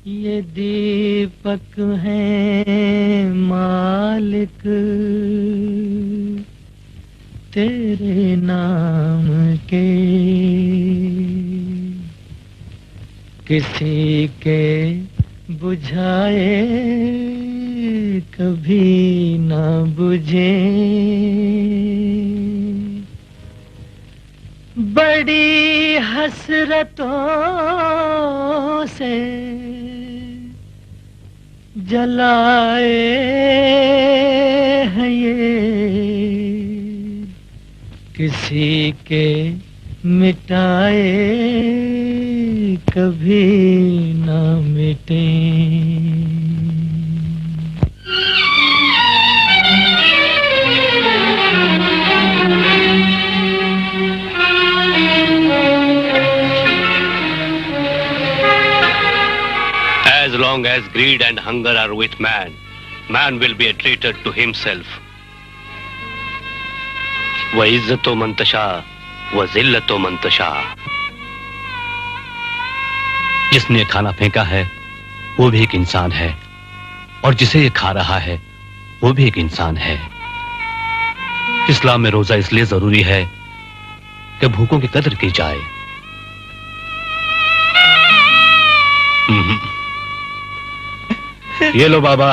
ये दीपक है मालिक तेरे नाम के, किसी के बुझाए कभी ना बुझे। बड़ी हसरतों से जलाए हैं ये, किसी के मिटाए कभी ना मिटे। As long as greed and hunger are with man, man will be a traitor to himself. व इज्जतो मंतशा व जिल्लतो मंतशा। जिसने खाना फेंका है वो भी एक इंसान है, और जिसे ये खा रहा है वो भी एक इंसान है। इस्लाम में रोजा इसलिए जरूरी है कि भूखों की कदर की जाए। ये लो बाबा,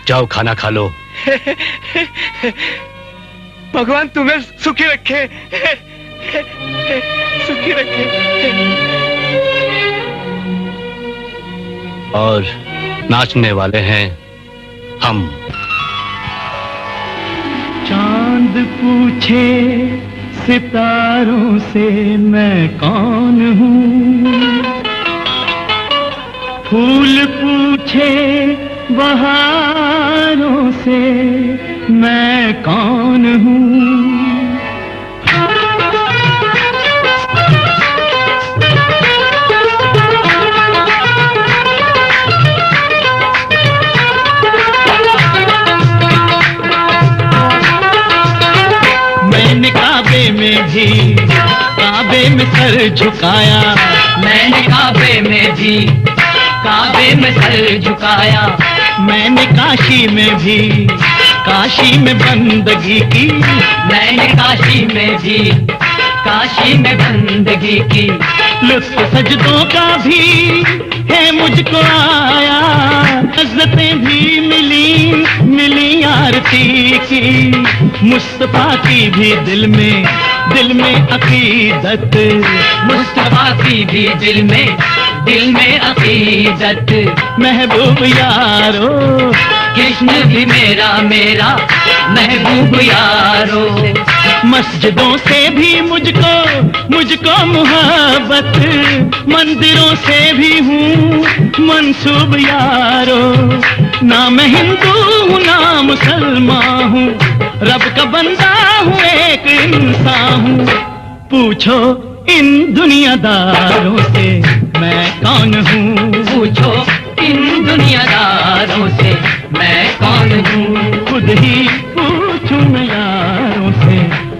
जाओ खाना खा लो। भगवान तुम्हें सुखी रखे, सुखी रखे। और नाचने वाले हैं हम। चांद पूछे सितारों से मैं कौन हूँ, फूल पूछे बहारों से मैं कौन हूँ। मैंने काबे में भी काबे में सर झुकाया, मैंने काबे में भी काबे में सर झुकाया। मैंने काशी में भी काशी में बंदगी की, मैंने काशी में भी काशी में बंदगी की। लुत्फ सजदों का भी है मुझको आया, इज़्ज़तें भी मिली मिली आरती की। मुस्तफा की भी दिल में अकीदत, मुस्तफा की भी दिल में अकीदत। महबूब यारो कृष्ण भी मेरा महबूब यारो। मस्जिदों से भी मुझको मुहब्बत, मंदिरों से भी हूँ मंसूब यारो। ना मैं हिंदू हूँ ना मुसलमान हूँ, रब का बंदा हूँ एक इंसान हूँ। पूछो इन दुनियादारों से मैं कौन हूँ, पूछो इन दुनियादारों से मैं कौन हूँ। खुद ही पूछूं मैं यारों से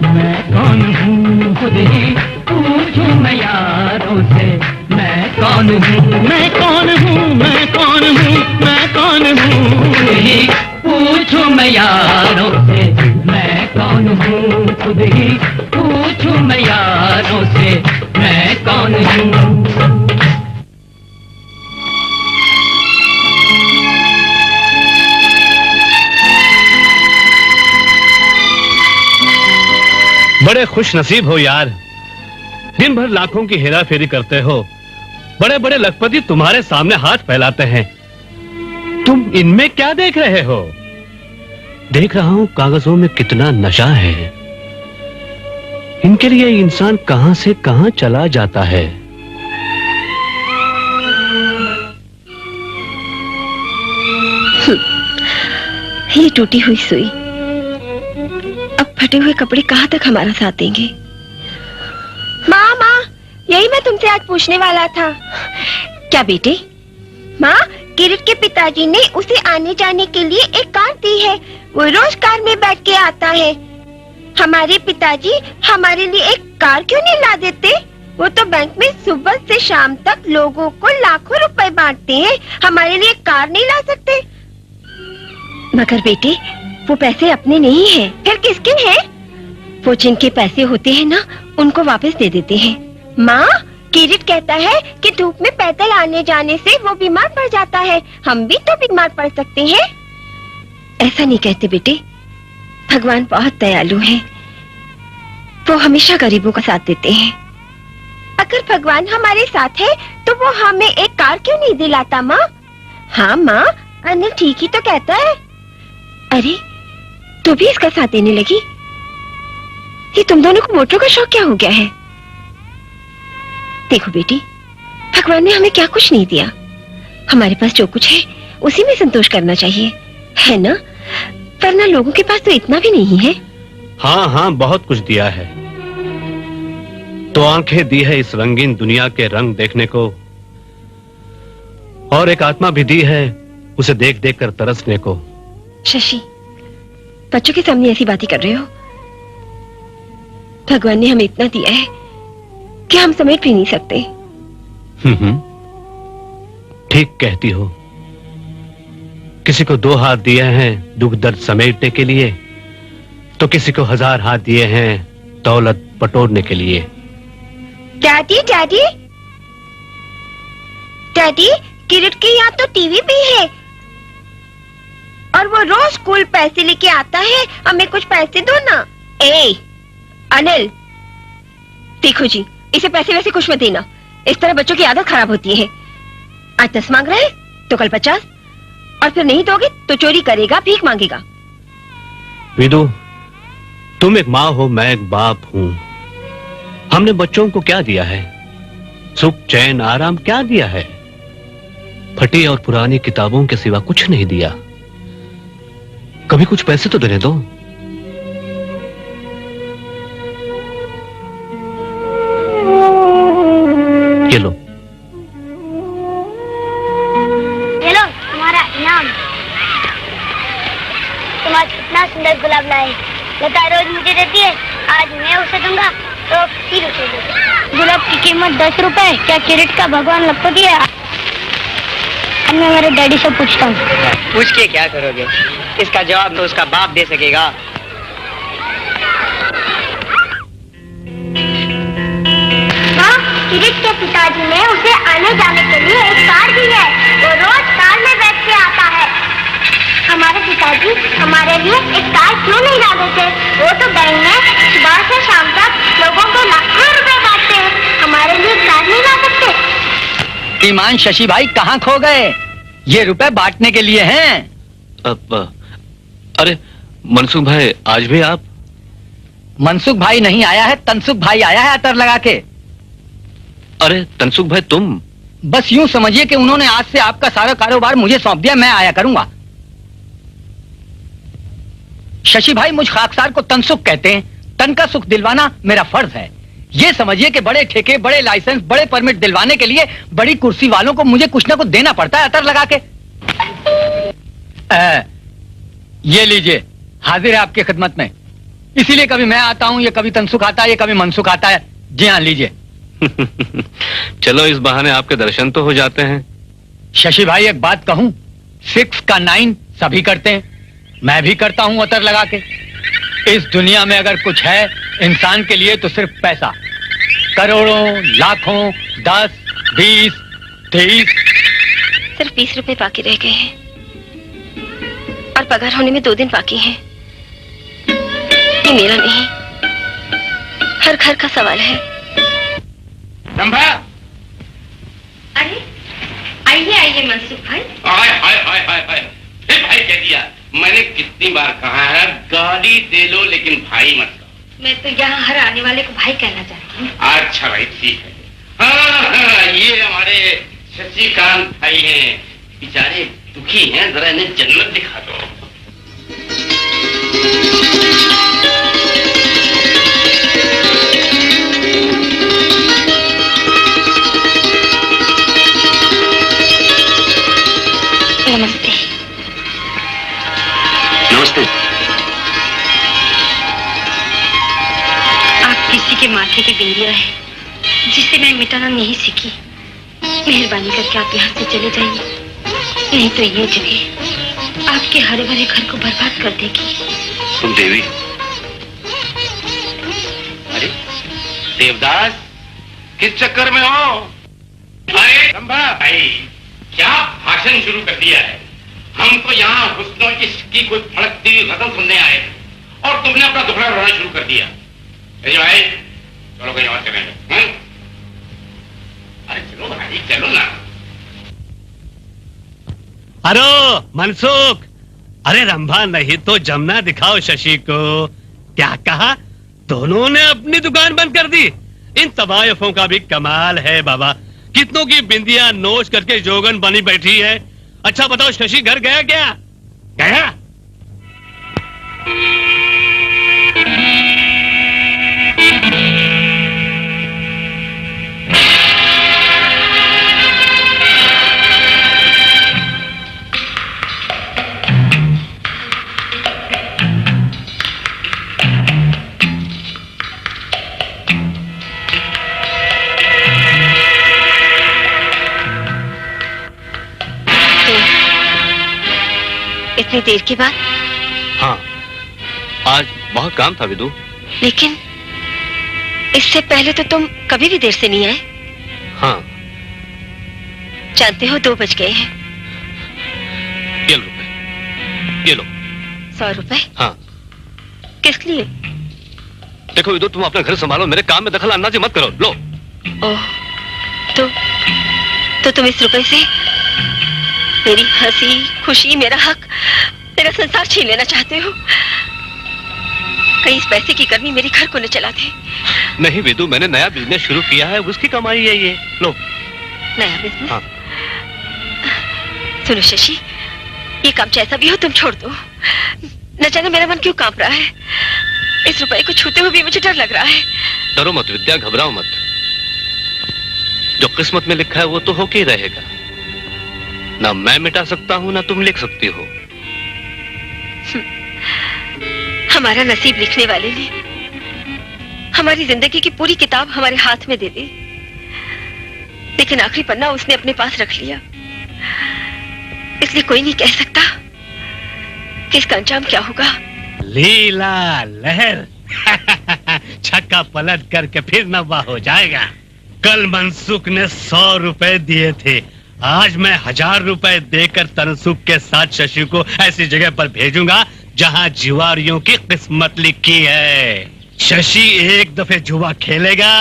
मैं कौन हूँ, खुद ही पूछूं मैं यारों से मैं कौन हूँ। मैं कौन हूँ, मैं कौन हूँ, मैं कौन हूँ। खुद ही पूछूं मैं यारों से मैं कौन हूँ। खुद ही पूछूं मैं यारों से मैं कौन हूँ। बड़े खुश नसीब हो यार, दिन भर लाखों की हेरा फेरी करते हो। बड़े बड़े लखपति तुम्हारे सामने हाथ फैलाते हैं, तुम इनमें क्या देख रहे हो? देख रहा हूं कागजों में कितना नशा है। इनके लिए इंसान कहां से कहां चला जाता है। ये टूटी हुई सुई, अब फटे हुए कपड़े कहाँ तक हमारा साथ देंगे? माँ माँ, यही मैं तुमसे आज पूछने वाला था। क्या बेटे? माँ, किरीट के पिताजी ने उसे आने जाने के लिए एक कार दी है, वो रोज कार में बैठ के आता है। हमारे पिताजी हमारे लिए एक कार क्यों नहीं ला देते? वो तो बैंक में सुबह से शाम तक लोगों को लाखों रुपए बांटते हैं, हमारे लिए कार नहीं ला सकते? मगर बेटे, वो पैसे अपने नहीं हैं, फिर किसके हैं? वो जिनके पैसे होते हैं ना, उनको वापस दे देते हैं। माँ, किरीट कहता है कि धूप में पैदल आने जाने से वो बीमार पड़ जाता है, हम भी तो बीमार पड़ सकते हैं। ऐसा नहीं कहते बेटे, भगवान बहुत दयालु हैं, वो हमेशा गरीबों का साथ देते हैं। अगर भगवान हमारे साथ है तो वो हमें एक कार क्यों नहीं दिलाता माँ? हाँ माँ, अनिल ठीक ही तो कहता है। अरे, तू भी इसका साथ देने लगी? ये तुम दोनों को मोटरों का शौक क्या हो गया है? देखो बेटी, भगवान ने हमें क्या कुछ नहीं दिया, हमारे पास जो कुछ है उसी में संतोष करना चाहिए, है ना? वरना लोगों के पास तो इतना भी नहीं है। हाँ हाँ, बहुत कुछ दिया है। तो आंखें दी है इस रंगीन दुनिया के रंग देखने को, और एक आत्मा भी दी है उसे देख देख कर तरसने को। शशि, बच्चों के सामने ऐसी बातें कर रहे हो? भगवान ने हमें इतना दिया है कि हम समेट भी नहीं सकते। ठीक कहती हो। किसी को 2 हाथ दिए हैं दुख दर्द समेटने के लिए, तो किसी को 1000 हाथ दिए हैं दौलत बटोरने के लिए। डैडी डैडी डैडी, किरीट के यहाँ तो टीवी भी है और वो रोज स्कूल पैसे लेके आता है, हमें कुछ पैसे दो ना। ए अनिल, देखो जी, इसे पैसे वैसे कुछ मत देना, इस तरह बच्चों की आदत खराब होती है। आज 10 मांग रहे हैं तो कल 50, और फिर नहीं दोगे तो चोरी करेगा, भीख मांगेगा। विदु, तुम एक माँ हो, मैं एक बाप हूँ। हमने बच्चों को क्या दिया है? सुख चैन आराम क्या दिया है? फटी और पुरानी किताबों के सिवा कुछ नहीं दिया। कभी कुछ पैसे तो देने दो। ये लो। ये लो तुम्हारा इनाम। तुम आज कितना सुंदर गुलाब लाए। लता रोज मुझे देती है, आज मैं उसे दूंगा तो फिर उसे दूंगा। गुलाब की कीमत 10 रुपए। क्या किरीट का भगवान लखपति है? मैं मेरे डैडी से पूछता हूँ। पूछ के क्या करोगे? इसका जवाब तो उसका बाप दे सकेगा। हाँ, किरीट के पिताजी ने उसे आने जाने के लिए एक कार दी है, वो रोज कार में बैठ के आता है। हमारे पिताजी हमारे लिए एक कार क्यों नहीं ला देते? वो तो बैंक में सुबह से शाम तक लोगों को लाखों रुपए बांटते हैं, हमारे लिए कार नहीं ला सकते। ईमान शशि भाई कहाँ खो गए? ये रुपए बांटने के लिए हैं। अरे मनसुख भाई, आज भी आप? मनसुख भाई नहीं आया है, तनसुख भाई आया है अतर लगा के। अरे तनसुख भाई तुम? बस यूं समझिए कि उन्होंने आज से आपका सारा कारोबार मुझे सौंप दिया, मैं आया करूंगा। शशि भाई, मुझ खाकसार को तनसुख कहते हैं। तन का सुख दिलवाना मेरा फर्ज है। ये समझिए कि बड़े ठेके, बड़े लाइसेंस, बड़े परमिट दिलवाने के लिए बड़ी कुर्सी वालों को मुझे कुछ ना कुछ देना पड़ता है अतर लगा के। ये लीजिए, हाजिर है आपकी खिदमत में। इसीलिए कभी मैं आता हूँ, ये कभी तनसुख आता है, ये कभी मनसुख आता है। जी हाँ, लीजिए। चलो, इस बहाने आपके दर्शन तो हो जाते हैं। शशि भाई, एक बात कहूं, 6 का 9 सभी करते हैं, मैं भी करता हूं अतर लगा के। इस दुनिया में अगर कुछ है इंसान के लिए तो सिर्फ पैसा। करोड़ों, लाखों, 10, 20, 30। सिर्फ 20 रुपए बाकी रह गए हैं और पगार होने में 2 दिन बाकी हैं। ये मेरा नहीं, हर घर का सवाल है। रंभा! अरे आइए आइए मनसुख भाई। हाय हाय हाय हाय हाय, फिर भाई कह दिया। मैंने कितनी बार कहा है गाली दे लो लेकिन भाई मत कहो। मैं तो यहाँ हर आने वाले को भाई कहना चाहती हूँ। अच्छा भाई, ठीक है। हाँ, ये हमारे शशिकांत भाई हैं, बेचारे दुखी हैं, जरा इन्हें जन्नत दिखा दो। नमस्ते। नमस्ते। आपके माथे की बिंदिया है जिसे मैं मिटाना नहीं सीखी। मेहरबानी करके आप यहाँ से चले जाइए, नहीं तो ये जगह आपके हरे भरे घर को बर्बाद कर देगी। तुम देवी? अरे देवदास, किस चक्कर में हो? अरे रंभा भाई, क्या भाषण शुरू कर दिया है? हम तो यहाँ हुस्नों की कोई फड़कती हुई गजल सुनने आए और तुमने अपना दुखड़ा रोना शुरू कर दिया। भाई चलो कहीं और चलेंगे। अरे चलो भाई, चलो ना। अरे मनसुख, अरे रंभा नहीं तो जमुना दिखाओ शशि को। क्या कहा? दोनों ने अपनी दुकान बंद कर दी। इन तवायफों का भी कमाल है बाबा, कितनों की बिंदिया नोच करके जोगन बनी बैठी है। अच्छा बताओ, शशि घर गया क्या? गया? इतनी देर के बाद? हाँ, आज बहुत काम था विदु। लेकिन इससे पहले तो तुम कभी भी देर से नहीं आए। हाँ। जानते हो 2 बज गए हैं। ये लो रुपए, ये लो। 100 रुपए? हाँ। किस लिए? देखो विदु, तुम अपना घर संभालो, मेरे काम में दखल अंदाजी मत करो। लो। ओह, तो तुम इस रुपए से मेरी हंसी, खुशी, मेरा हक, मेरा संसार छीन लेना चाहते हो? कहीं इस पैसे की गर्मी मेरे घर को न चला दे। नहीं विदु, मैंने नया बिजनेस शुरू किया है, उसकी कमाई है ये। लो। नया बिजनेस? हाँ। सुनो शशि, ये काम जैसा भी हो तुम छोड़ दो। न जाने मेरा मन क्यों कांप रहा है। इस रुपए को छूते हुए भी मुझे डर लग रहा है। डरो मत विद्या, घबराओ मत। जो किस्मत में लिखा है वो तो होके ही रहेगा। ना मैं मिटा सकता हूँ, ना तुम लिख सकती हो। हमारा नसीब लिखने वाले ने हमारी जिंदगी की पूरी किताब हमारे हाथ में दे दी, लेकिन आखिरी पन्ना उसने अपने पास रख लिया। इसलिए कोई नहीं कह सकता कि इसका अंजाम क्या होगा। लीला लहर छक्का पलट करके फिर नवा हो जाएगा। कल मनसुख ने 100 रुपए दिए थे, आज मैं 1000 रुपए देकर तनसुख के साथ शशि को ऐसी जगह पर भेजूंगा जहां जुआरियों की किस्मत लिखी है। शशि एक दफे जुआ खेलेगा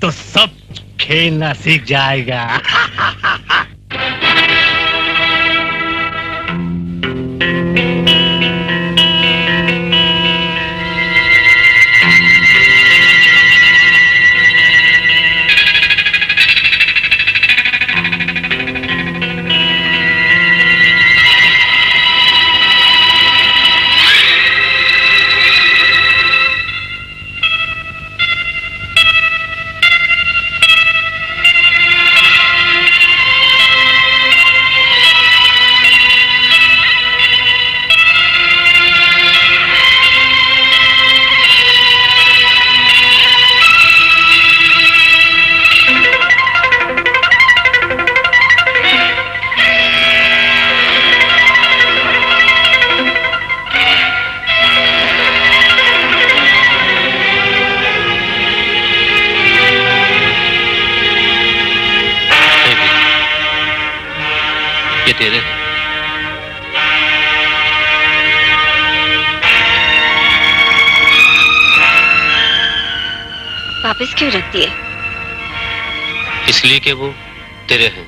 तो सब खेलना सीख जाएगा। ये तेरे वापस क्यों रख दिए? इसलिए कि वो तेरे हैं।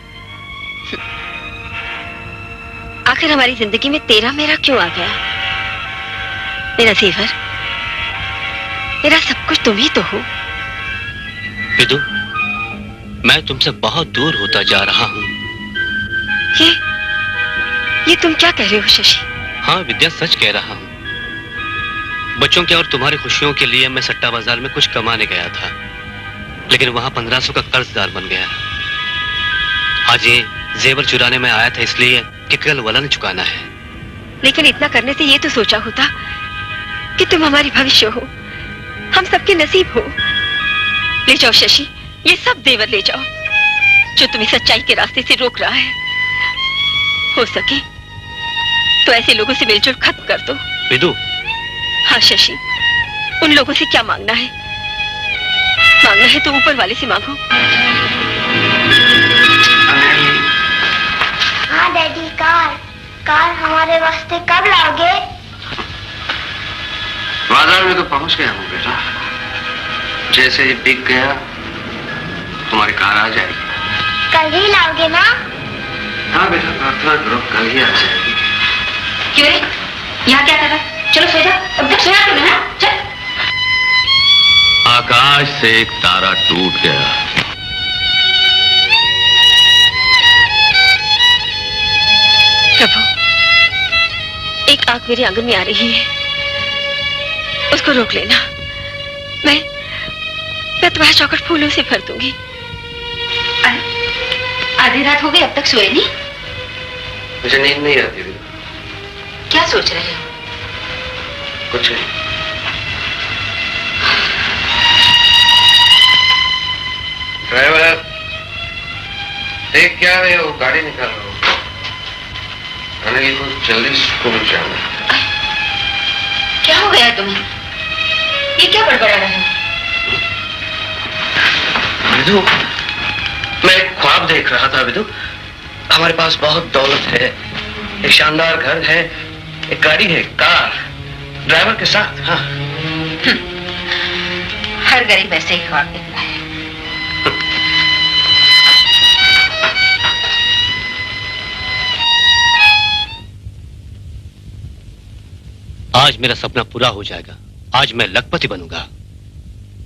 आखिर हमारी जिंदगी में तेरा मेरा क्यों आ गया? मेरा जेवर, मेरा सब कुछ तुम ही तो हो। विदु, मैं तुमसे बहुत दूर होता जा रहा हूँ। ये तुम क्या कह रहे हो शशि? हाँ विद्या, सच कह रहा हूँ। बच्चों के और तुम्हारी खुशियों के लिए मैं सट्टा बाजार में कुछ कमाने गया था, लेकिन वहां 1500 का कर्जदार बन गया। आज ये जेवर चुराने में आया था इसलिए कि कल वलन चुकाना है। लेकिन इतना करने से ये तो सोचा होता कि तुम हमारी भविष्य हो, हम सबके नसीब हो। ले जाओ शशि, ये सब देवर ले जाओ जो तुम्हें सच्चाई के रास्ते से रोक रहा है। हो सके तो ऐसे लोगों से मिलजुल खत्म कर दो। विदु। हाँ शशि, उन लोगों से क्या मांगना है? मांगना है तो ऊपर वाले से मांगो। हाँ डैडी, कार हमारे वास्ते कब लाओगे? बाजार में तो पहुंच गया हूँ बेटा। जैसे ही बिक गया तुम्हारी कार आ जाएगी। कल ही लाओगे ना? हाँ बेटा, प्रार्थना करो, कल ही आ जाएगी। क्यों रे? यहाँ क्या कर रहा है? चलो सो जा, अब तक सोया तुमने ना? चल। आकाश से एक तारा टूट गया। प्रभु, एक आग मेरे आंगन में आ रही है, उसको रोक लेना। मैं तुम्हारा चौखट फूलों से भर दूंगी। आधी रात हो गई, अब तक सोए नहीं? मुझे नींद नहीं आती। क्या सोच रहे हो? कुछ नहीं। ड्राइवर, देख क्या है, वो गाड़ी निकाल रहा हूँ। अनिल को जल्दी स्कूल जाना। क्या हो गया तुम्हें? ये क्या बड़बड़ा रहे हो? विदु, मैं एक ख्वाब देख रहा था विदु। हमारे पास बहुत दौलत है, एक शानदार घर है, एक गाड़ी है, कार, ड्राइवर के साथ। हाँ, हर गरीब ऐसे ही ख्वाब देखता है। आज मेरा सपना पूरा हो जाएगा। आज मैं लखपति बनूंगा।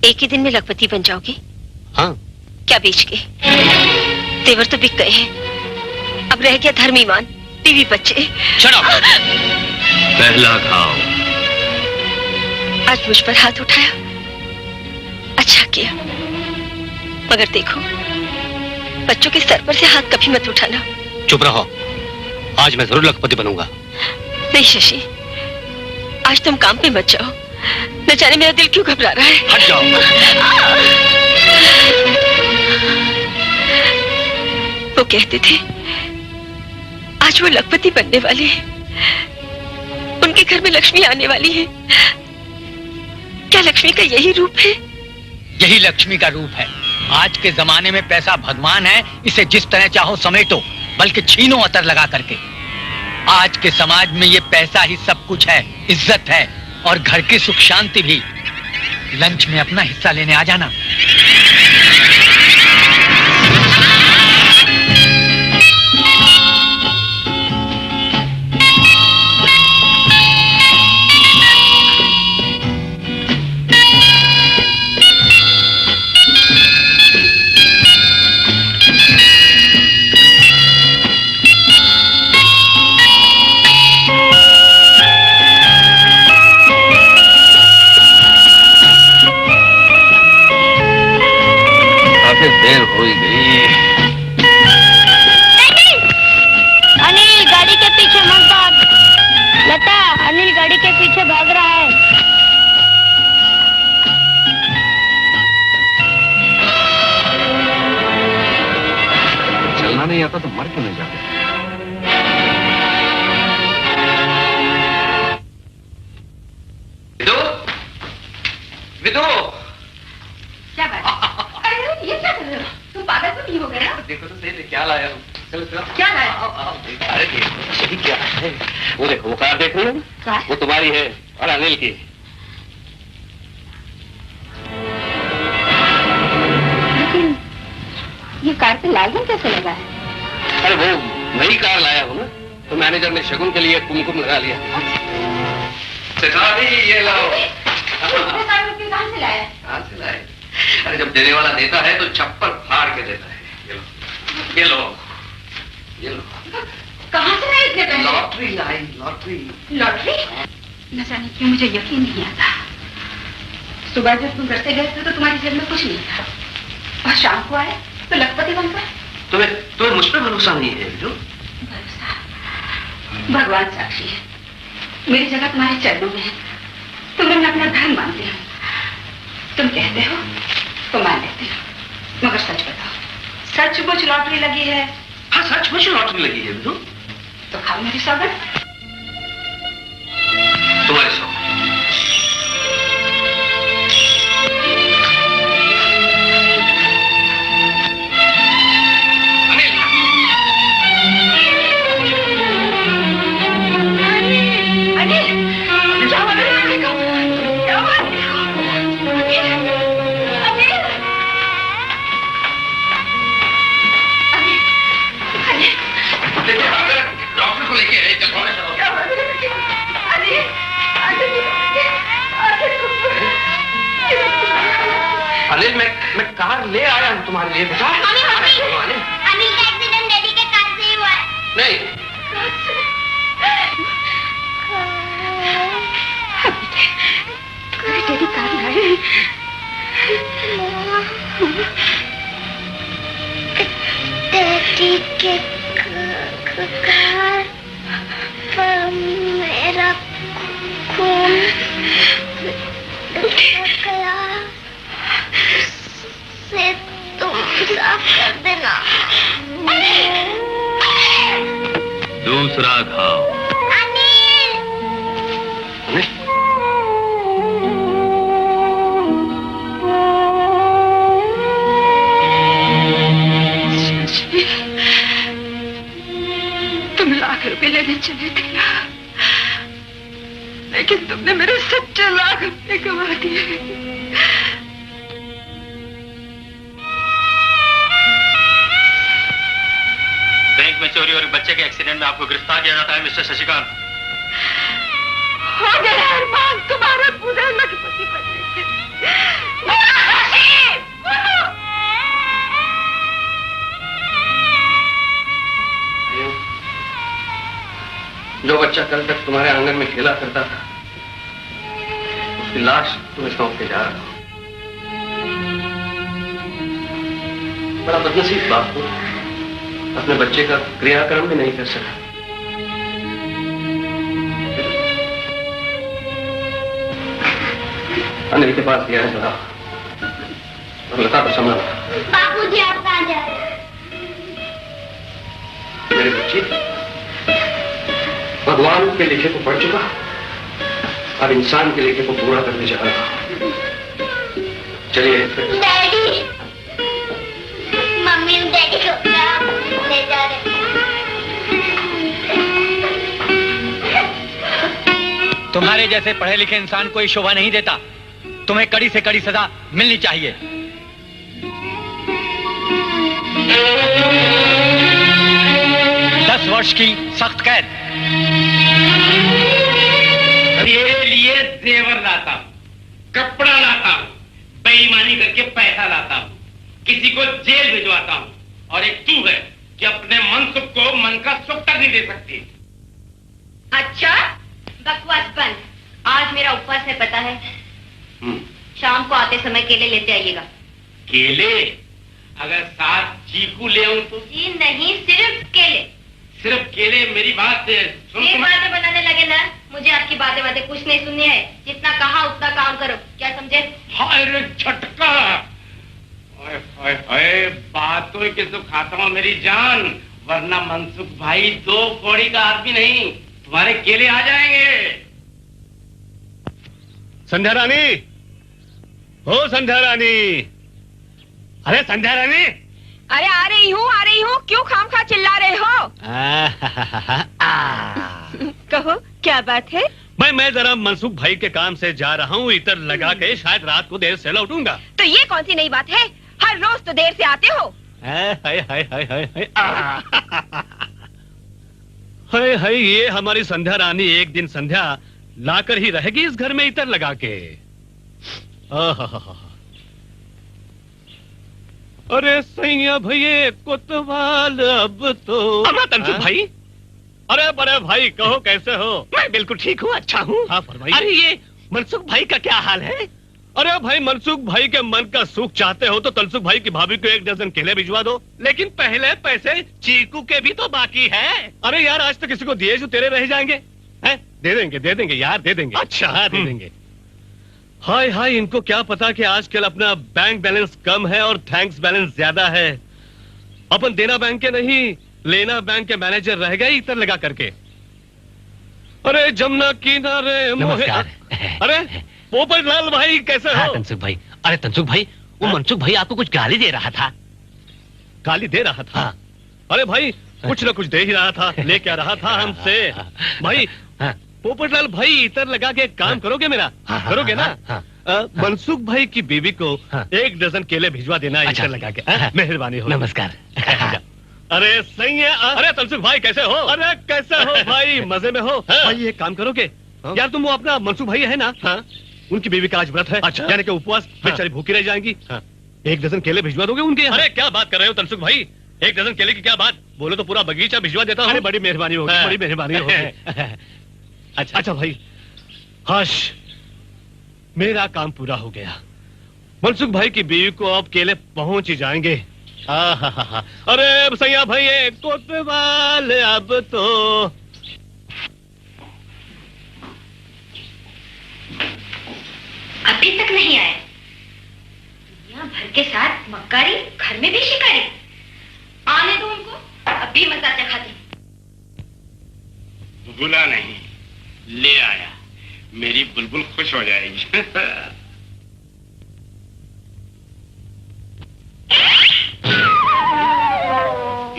एक ही दिन में लखपति बन जाओगे? हाँ। क्या बेच के? तेवर तो बिक गए हैं, अब रह गया धर्म, ईमान, बीवी, बच्चे। Shut up! पहला घाव। आज मुझ पर हाथ उठाया, अच्छा किया, मगर देखो बच्चों के सर पर से हाथ कभी मत उठाना। चुप रहो, आज मैं जरूर लखपति बनूंगा। नहीं शशि, आज तुम काम पे मत जाओ, न जाने मेरा दिल क्यों घबरा रहा है। हट जाओ। वो कहते थे आज वो लखपति बनने वाले हैं, उनके घर में लक्ष्मी आने वाली है। क्या लक्ष्मी का यही रूप है? यही लक्ष्मी का रूप है। आज के जमाने में पैसा भगवान है, इसे जिस तरह चाहो समेटो, बल्कि छीनो अतर लगा करके। आज के समाज में ये पैसा ही सब कुछ है, इज्जत है और घर की सुख शांति भी। लंच में अपना हिस्सा लेने आ जाना। देर हो गई। अनिल गाड़ी के पीछे मत भाग। लता, अनिल गाड़ी के पीछे भाग रहा है। चलना नहीं आता तो मर क्यों नहीं जाते? विदु, विदु, क्या बात? ये क्या कर रहे हो? तुम पागल तो नहीं हो गए ना? देखो तो सही, क्या लाया हूँ। चलो चलो। क्या लाया? अरे सही क्या है? वो देखो, वो कार देख रही हो? कार? वो तुम्हारी है और अनिल की। लेकिन ये कार पे लालगुन कैसे लगा है? अरे वो नई कार लाया हूँ ना, तो मैनेजर ने शगुन के लिए कुमकुम लगा लिया। ये लाओ। कहाँ से लाया? कहाँ से लाए? अरे जब देने वाला देता है तो चप्पल फाड़ के देता है। ये लो, ये लो। कहाँ से लाए इतने पैसे? लॉटरी लाई, लॉटरी। लॉटरी? न जाने क्यों मुझे यकीन नहीं आता। सुबह जब तुम घर से गए थे तो तुम्हारी जेब में कुछ नहीं था, और शाम को आए तो लखपति बन गए। तुम्हें मुझ पर भरोसा नहीं है जो? भरोसा? भगवान साक्षी है, मेरी जगह तुम्हारे चरणों में है। तुम्हें मैं अपना धर्म मानती हूँ। तुम कहते हो तो मान लेती हूँ, मगर सच बताओ, सचमुच लॉटरी लगी है? हाँ सचमुच लॉटरी लगी है विधु। तो खाओ मेरी सौगंध। तुम्हारी सौगंध। अनिल मैं कार ले आया हूँ तुम्हारे लिए बेटा। अनिल का एक्सीडेंट डैडी के कार से ही हुआ है। नहीं डैडी कार लाए। डैडी के कार पर मेरा खून गया, से तुम साफ कर देना। दूसरा घाव। अनिल तुम ₹1,00,000 लेने चले थे ना, लेकिन तुमने मेरे सच्चे ₹1,00,000 गवा दिए। बैंक में चोरी और बच्चे के एक्सीडेंट में आपको गिरफ्तार किया जाता है मिस्टर शशिकांत। हो गया अरमान तुम्हारा पूरा लखपति बनने के। जो बच्चा कल तक तुम्हारे आंगन में खेला करता था, उसकी लाश तुम्हें सौंप के जा रहा हूं। बड़ा बदनसीब बाप को अपने बच्चे का क्रियाकर्म भी नहीं कर सका। अनिल के पास गया है जरा, और लता को संभाला। बाबूजी आप कहाँ जा रहे हैं? मेरे बच्चे भगवान के लिखे को पढ़ चुका, अब इंसान के लिखे को पूरा करने जा रहा हूं। चलिए डैडी, मम्मी डैडी को क्या ले जा रहे हैं? तुम्हारे जैसे पढ़े लिखे इंसान को शोभा नहीं देता। तुम्हें कड़ी से कड़ी सजा मिलनी चाहिए। दस वर्ष की सख्त कैद। मेरे लिए जेवर लाता हूँ, कपड़ा लाता हूँ, बेईमानी करके पैसा लाता हूँ, किसी को जेल भिजवाता हूँ, और एक तू है कि अपने मनसुख को मन का सुख तक नहीं दे सकती। अच्छा, बकवास बंद। आज मेरा उपवास है, पता है? शाम को आते समय केले लेते आइएगा। केले? अगर साथ चीकू ले आऊं तो? जी नहीं, सिर्फ केले। सिर्फ केले? मेरी बात सुन। ये बातें बनाने लगे ना, मुझे आपकी बातें कुछ नहीं सुननी है। जितना कहा उतना काम करो, क्या समझे? हाय रे झटका! बातों के तो खाता हूँ मेरी जान, वरना मनसुख भाई 2 कौड़ी का आदमी नहीं, तुम्हारे केले आ जाएंगे। संध्या रानी, हो संध्या रानी, अरे संध्या रानी। अरे आ रही हूँ, क्यों खामखा चिल्ला रहे हो? कहो क्या बात है? मैं जरा मनसुख भाई के काम से जा रहा हूँ, इतर लगा के शायद रात को देर से लौटूंगा। तो ये कौन सी नई बात है? हर रोज तो देर से आते हो। हाय ये हमारी संध्या रानी एक दिन संध्या लाकर ही रहेगी इस घर में इतर लगा के। अरे सैया भैया कोतवाल अब तो। मनसुख भाई, अरे बड़े भाई कहो कैसे हो? मैं बिल्कुल ठीक हूँ, अच्छा हूँ। हाँ फरमाइए। अरे ये मनसुख भाई का क्या हाल है? अरे भाई मनसुख भाई के मन का सुख चाहते हो तो तलसुख भाई की भाभी को 1 डजन केले भिजवा दो। लेकिन पहले पैसे चीकू के भी तो बाकी है। अरे यार आज तो किसी को दिए जो तेरे रह जाएंगे। हैं? दे देंगे यार, दे देंगे। अच्छा हाँ दे देंगे। हाय हाय, इनको क्या पता कि आजकल अपना बैंक बैलेंस कम है और थैंक्स बैलेंस ज्यादा है। अपन देना बैंक के नहीं, लेना बैंक के मैनेजर रह गए इतर लगा करके। अरे जमुना किनारे नमस्कार। अरे पोपटलाल भाई कैसे हाँ हो? तनसुख भाई। अरे तनसुख भाई, वो मनसुख भाई आपको कुछ गाली दे रहा था। गाली दे रहा था? हाँ। अरे भाई कुछ न कुछ दे ही रहा था, ले क्या रहा था हमसे। भाई हाँ। पोपटलाल भाई इतर लगा के काम करोगे मेरा? हाँ, हाँ, करोगे ना? हाँ, हाँ। मनसुख भाई की बीवी को हाँ। 1 डजन केले भिजवा देना अच्छा। इतर लगा के। मेहरबानी हो। नमस्कार। अरे सही है। अरे तनसुख भाई कैसे हो? अरे कैसे हो भाई? मजे में हो? भाई एक काम करोगे यार, तुम वो अपना मनसुख भाई है ना, उनकी बीवी का आज व्रत है। अच्छा। यानी कि उपवास, बेचारी भूखी रह जाएंगी। 1 डजन केले भिजवा दोगे उनके यहाँ? अरे क्या बात कर रहे हो तनसुख भाई, 1 डजन केले की क्या बात, बोलो तो पूरा बगीचा भिजवा देता हूँ। अरे बड़ी मेहरबानी होगी, बड़ी मेहरबानी होगी। अच्छा भाई, हर्ष मेरा काम पूरा हो गया। मनसुख भाई की बीवी को अब केले पहुंच ही जाएंगे। अरे सैया भाई एक कोतवाल अब तो। अभी तक नहीं आए। दुनिया भर के साथ मक्कारी, घर में भी शिकारी। आने दो उनको, अभी मजा चखाती। भूला नहीं, ले आया। मेरी बुलबुल खुश हो जाएगी।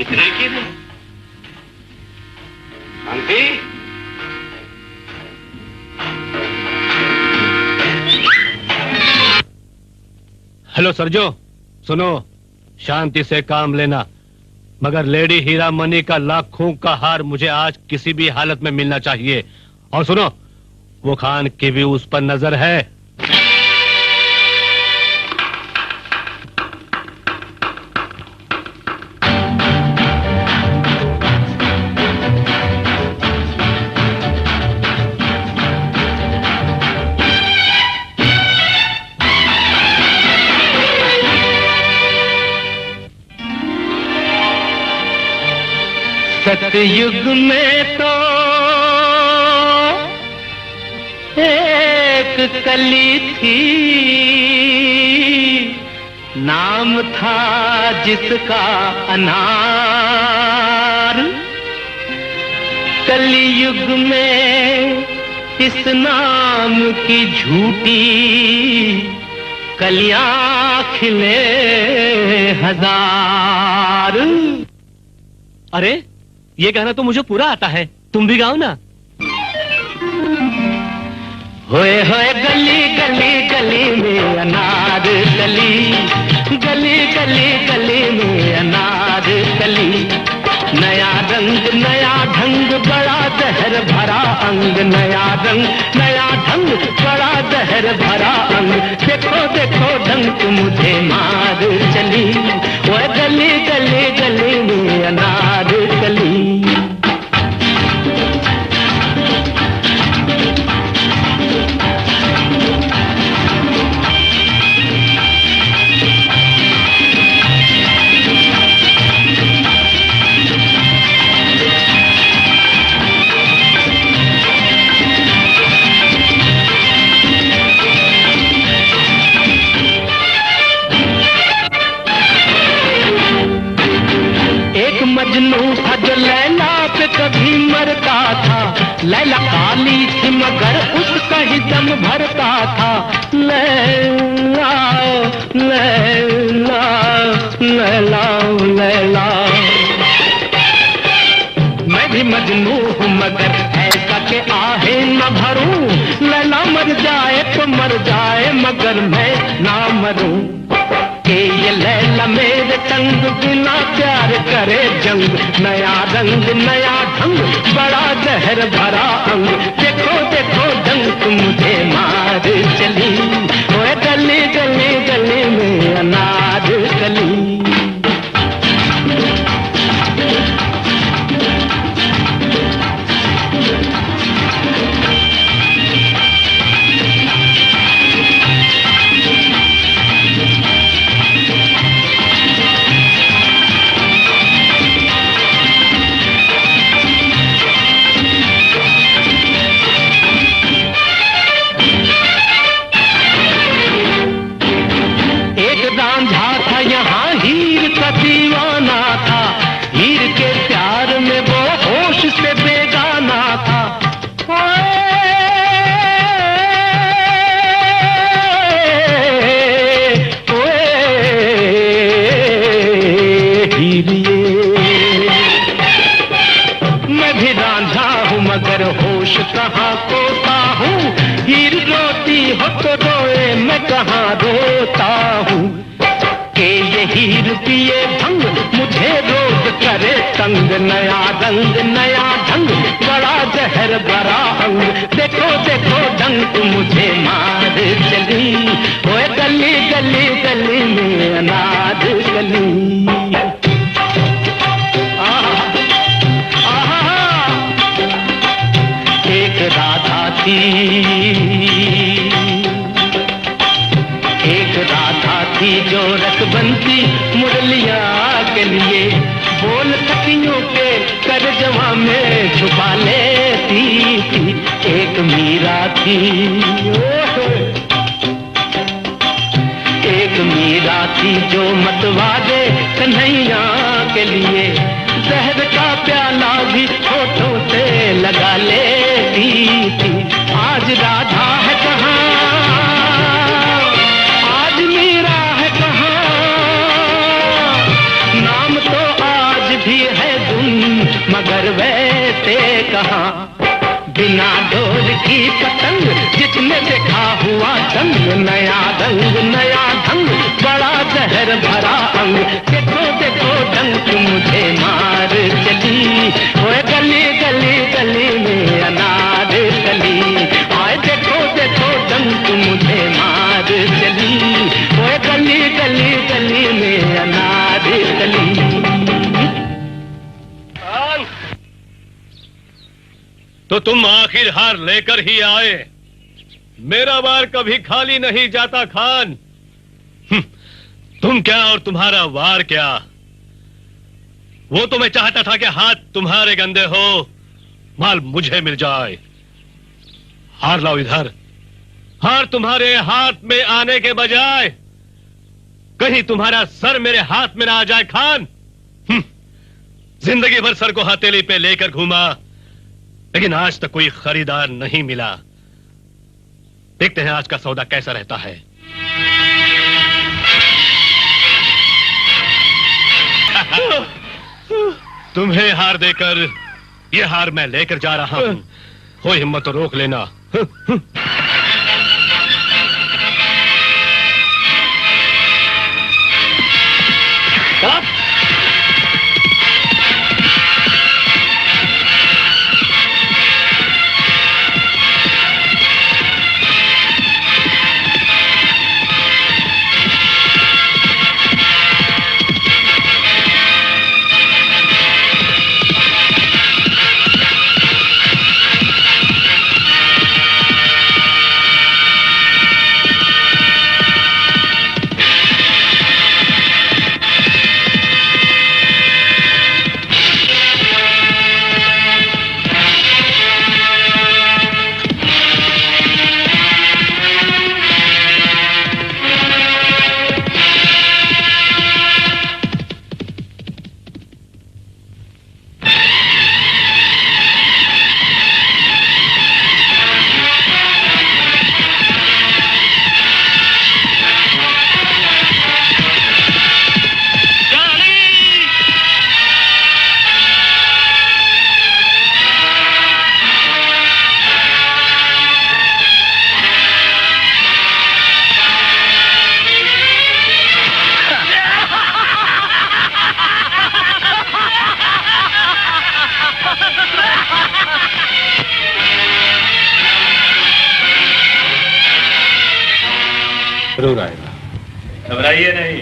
इतने के लिए शांति। हेलो सरजो, सुनो, शांति से काम लेना, मगर लेडी हीरा मनी का लाखों का हार मुझे आज किसी भी हालत में मिलना चाहिए। और सुनो, वो खान की भी उस पर नजर है। सतयुग में तो एक कली थी, नाम था जिसका अनार। कलयुग में इस नाम की झूठी कलियां खिले हजार। अरे ये गाना तो मुझे पूरा आता है, तुम भी गाओ ना। होए होए गली गली गली में अनार कली, गली गली गली में अनार कली। नया रंग नया ढंग बड़ा जहर भरा अंग, नया रंग नया ढंग बड़ा जहर भरा अंग। देखो देखो ढंग मुझे मार चली, वो गली गली गली में अनार कली। मजनू था जो लैला पे कभी मरता था। लैला काली थी मगर उसका ही दम भरता था। लैला लैला लैला लैला। मैं भी मजनू हूँ मगर ऐसा के आहे न भरूं। लैला मर जाए तो मर जाए मगर मैं ना मरूं। कि ये लैला मेरे तंग बिना प्यार करे जंग। नया रंग नया ढंग बड़ा जहर भरा अंग। देखो देखो ढंग मुझे मार चली, ओए गली गली गली में अनार कली। कहाँ खोता हूँ, हीर रोती हो तो रोए मैं कहाँ रोता हूँ। के ये हीर पिए भंग मुझे रोज करे तंग, नया रंग नया ढंग बड़ा जहर भरा अंग, देखो देखो डंक मुझे मार चली, ओए गली गली गली में अनाज गली। एक राधा थी, एक राधा थी जो रसबंती मुरलिया के लिए बोल सखियों के करजवा में छुपा लेती थी। एक मीरा थी, एक मीरा थी जो मतवादे कन्हैया के लिए जहर का प्याला भी होठों से लगा लेती थी। आज राधा है कहाँ, आज मीरा है कहाँ, नाम तो आज भी है गुम मगर वैसे कहाँ। बिना डोर की पतंग जिसने देखा हुआ दंग, नया रंग नया ढंग बड़ा जहर भरा अंग, देखो देखो डंक मुझे मार चली, ओए गली गली गली में अनार गली। आए देखो देखो डंक मुझे मार चली, ओए गली गली गली में अनार गली। तो तुम आखिर हार लेकर ही आए। मेरा वार कभी खाली नहीं जाता खान। तुम क्या और तुम्हारा वार क्या, वो तो मैं चाहता था कि हाथ तुम्हारे गंदे हो, माल मुझे मिल जाए। हार लाओ इधर, हार तुम्हारे हाथ में आने के बजाय कहीं तुम्हारा सर मेरे हाथ में ना आ जाए खान। जिंदगी भर सर को हथेली पे लेकर घूमा, लेकिन आज तक कोई खरीदार नहीं मिला। देखते हैं आज का सौदा कैसा रहता है। तुम्हें हार देकर ये हार मैं लेकर जा रहा हूं, हो हिम्मत तो रोक लेना। जरूर आएगा, घबराइए नहीं।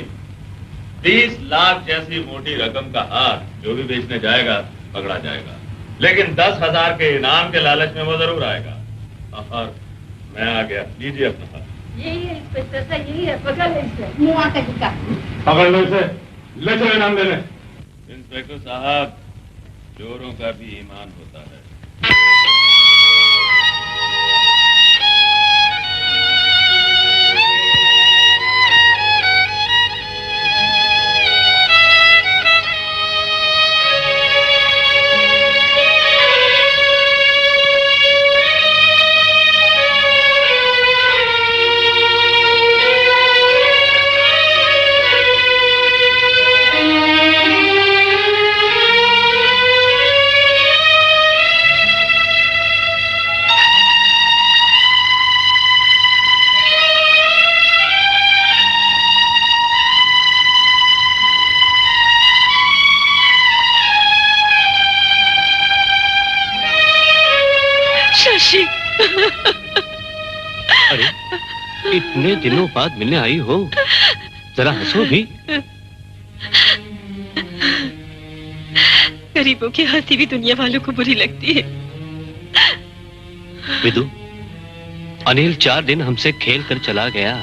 30 लाख जैसी मोटी रकम का हार जो भी बेचने जाएगा पकड़ा जाएगा, लेकिन 10,000 के इनाम के लालच में वो जरूर आएगा। और मैं आ गया, लीजिए अपना हार। यही है इंस्पेक्टर साहब, यही है, पकड़ लो इसे, मुँह आकर दिखा। पकड़ लो इसे, ले चलो इनाम देने। इंस्पेक्टर साहब, चोरों का भी ईमान होता है। अरे इतने दिनों बाद मिलने आई हो, जरा हंसो भी। गरीबों की हंसी भी दुनिया वालों को बुरी लगती है। विदु, अनिल 4 दिन हमसे खेल कर चला गया।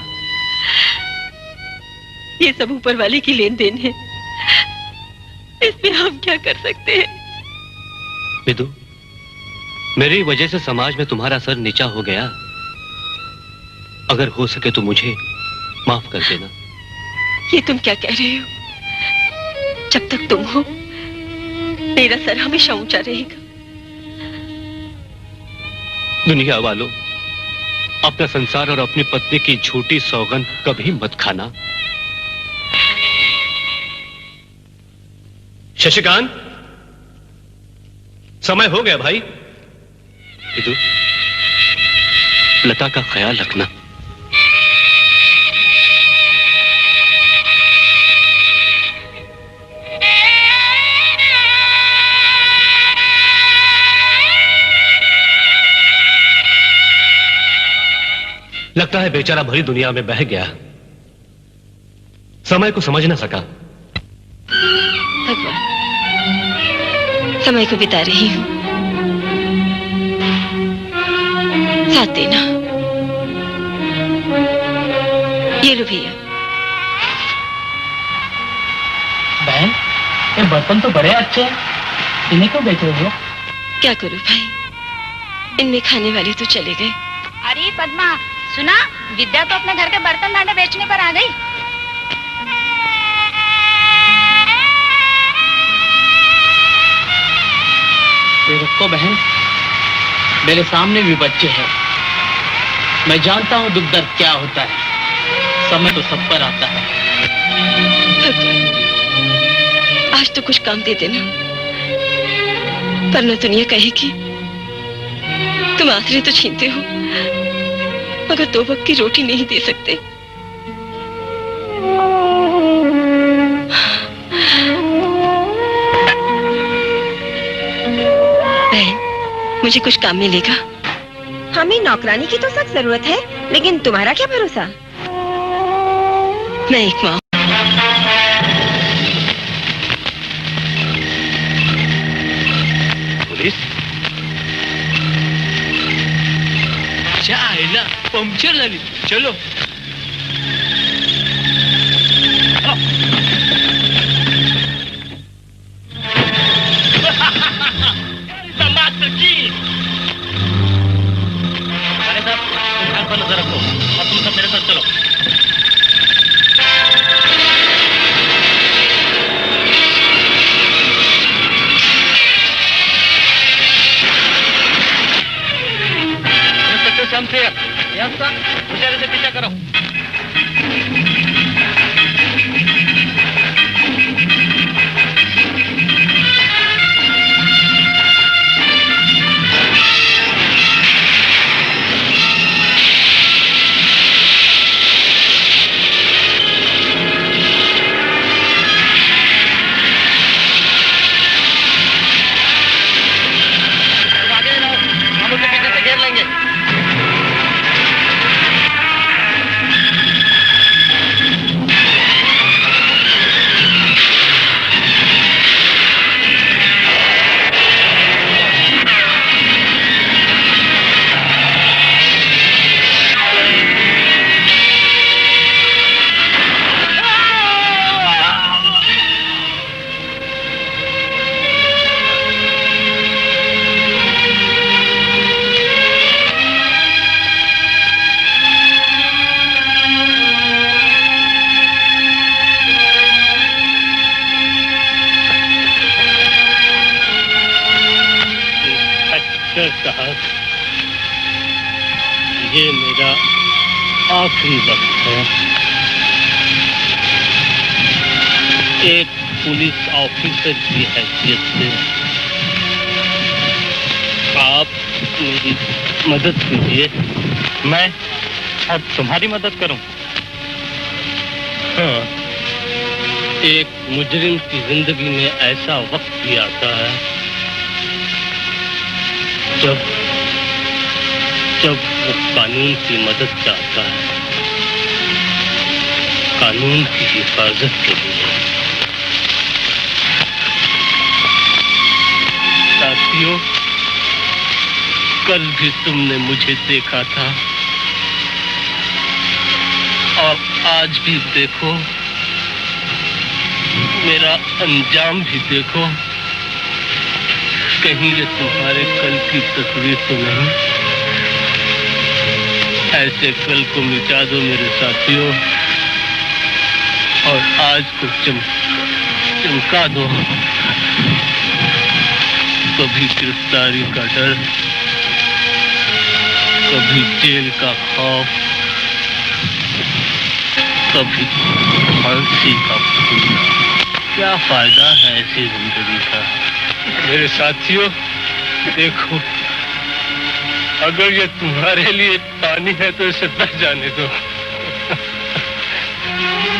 ये सब ऊपर वाले की लेन देन है, इसमें हम क्या कर सकते हैं? विदु, मेरी वजह से समाज में तुम्हारा सर नीचा हो गया। अगर हो सके तो मुझे माफ कर देना। ये तुम क्या कह रहे हो? जब तक तुम हो मेरा सर हमेशा ऊंचा रहेगा। दुनिया वालों, अपना संसार और अपनी पत्नी की झूठी सौगंध कभी मत खाना। शशिकांत, समय हो गया भाई। विदु, लता का ख्याल रखना। लगता है बेचारा भरी दुनिया में बह गया, समय को समझ ना सका। भगवान, समय को बिता रही हूँ, साथ देना। ये लो भैया। बहन, ये बर्तन तो बड़े अच्छे हैं, इन्हें क्यों बेच रहे हो? क्या करूं भाई, इनमें खाने वाले तो चले गए। अरे पद्मा, सुना, विद्या तो अपने घर के बर्तन भांडे बेचने पर आ गई। रुको बहन, मेरे सामने भी बच्चे हैं। मैं जानता हूँ दुख दर्द क्या होता है। समय तो सब पर आता है। भगवान, आज तो कुछ काम दे देना, वरना दुनिया कहेगी तुम आखिरी तो छीनते हो मगर 2 वक्त की रोटी नहीं दे सकते। बहन, मुझे कुछ काम मिलेगा? हमें नौकरानी की तो सख्त जरूरत है, लेकिन तुम्हारा क्या भरोसा? मैं एक माँ। पुलिस? चायला पंक्चर झाली, चलो। अरे साहब, ध्यान पर नजर रखो और तुम सब मेरे साथ चलो। शमशेर, मुझे से पीछा करो। आगे रहो, हम उसे पीछे से घेर लेंगे। साहब, ये मेरा आखिरी वक्त है। एक पुलिस ऑफिसर की हैसियत से आप मेरी मदद कीजिए। मैं अब तुम्हारी मदद करूं? हाँ, एक मुजरिम की जिंदगी में ऐसा वक्त भी आता है जब जब वो कानून की मदद चाहता है, कानून की हिफाजत के लिए। साथियों, कल भी तुमने मुझे देखा था और आज भी देखो, मेरा अंजाम भी देखो। कहीं ये तुम्हारे कल की तस्वीर तो नहीं? ऐसे कल को मिटा दो मेरे साथियों और आज को चमका दो। कभी गिरफ्तारी का डर, कभी जेल का खौफ, कभी फांसी का फूलना। क्या फायदा है ऐसी जिंदगी का? मेरे साथियों, देखो, अगर ये तुम्हारे लिए पानी है तो इसे बह जाने दो।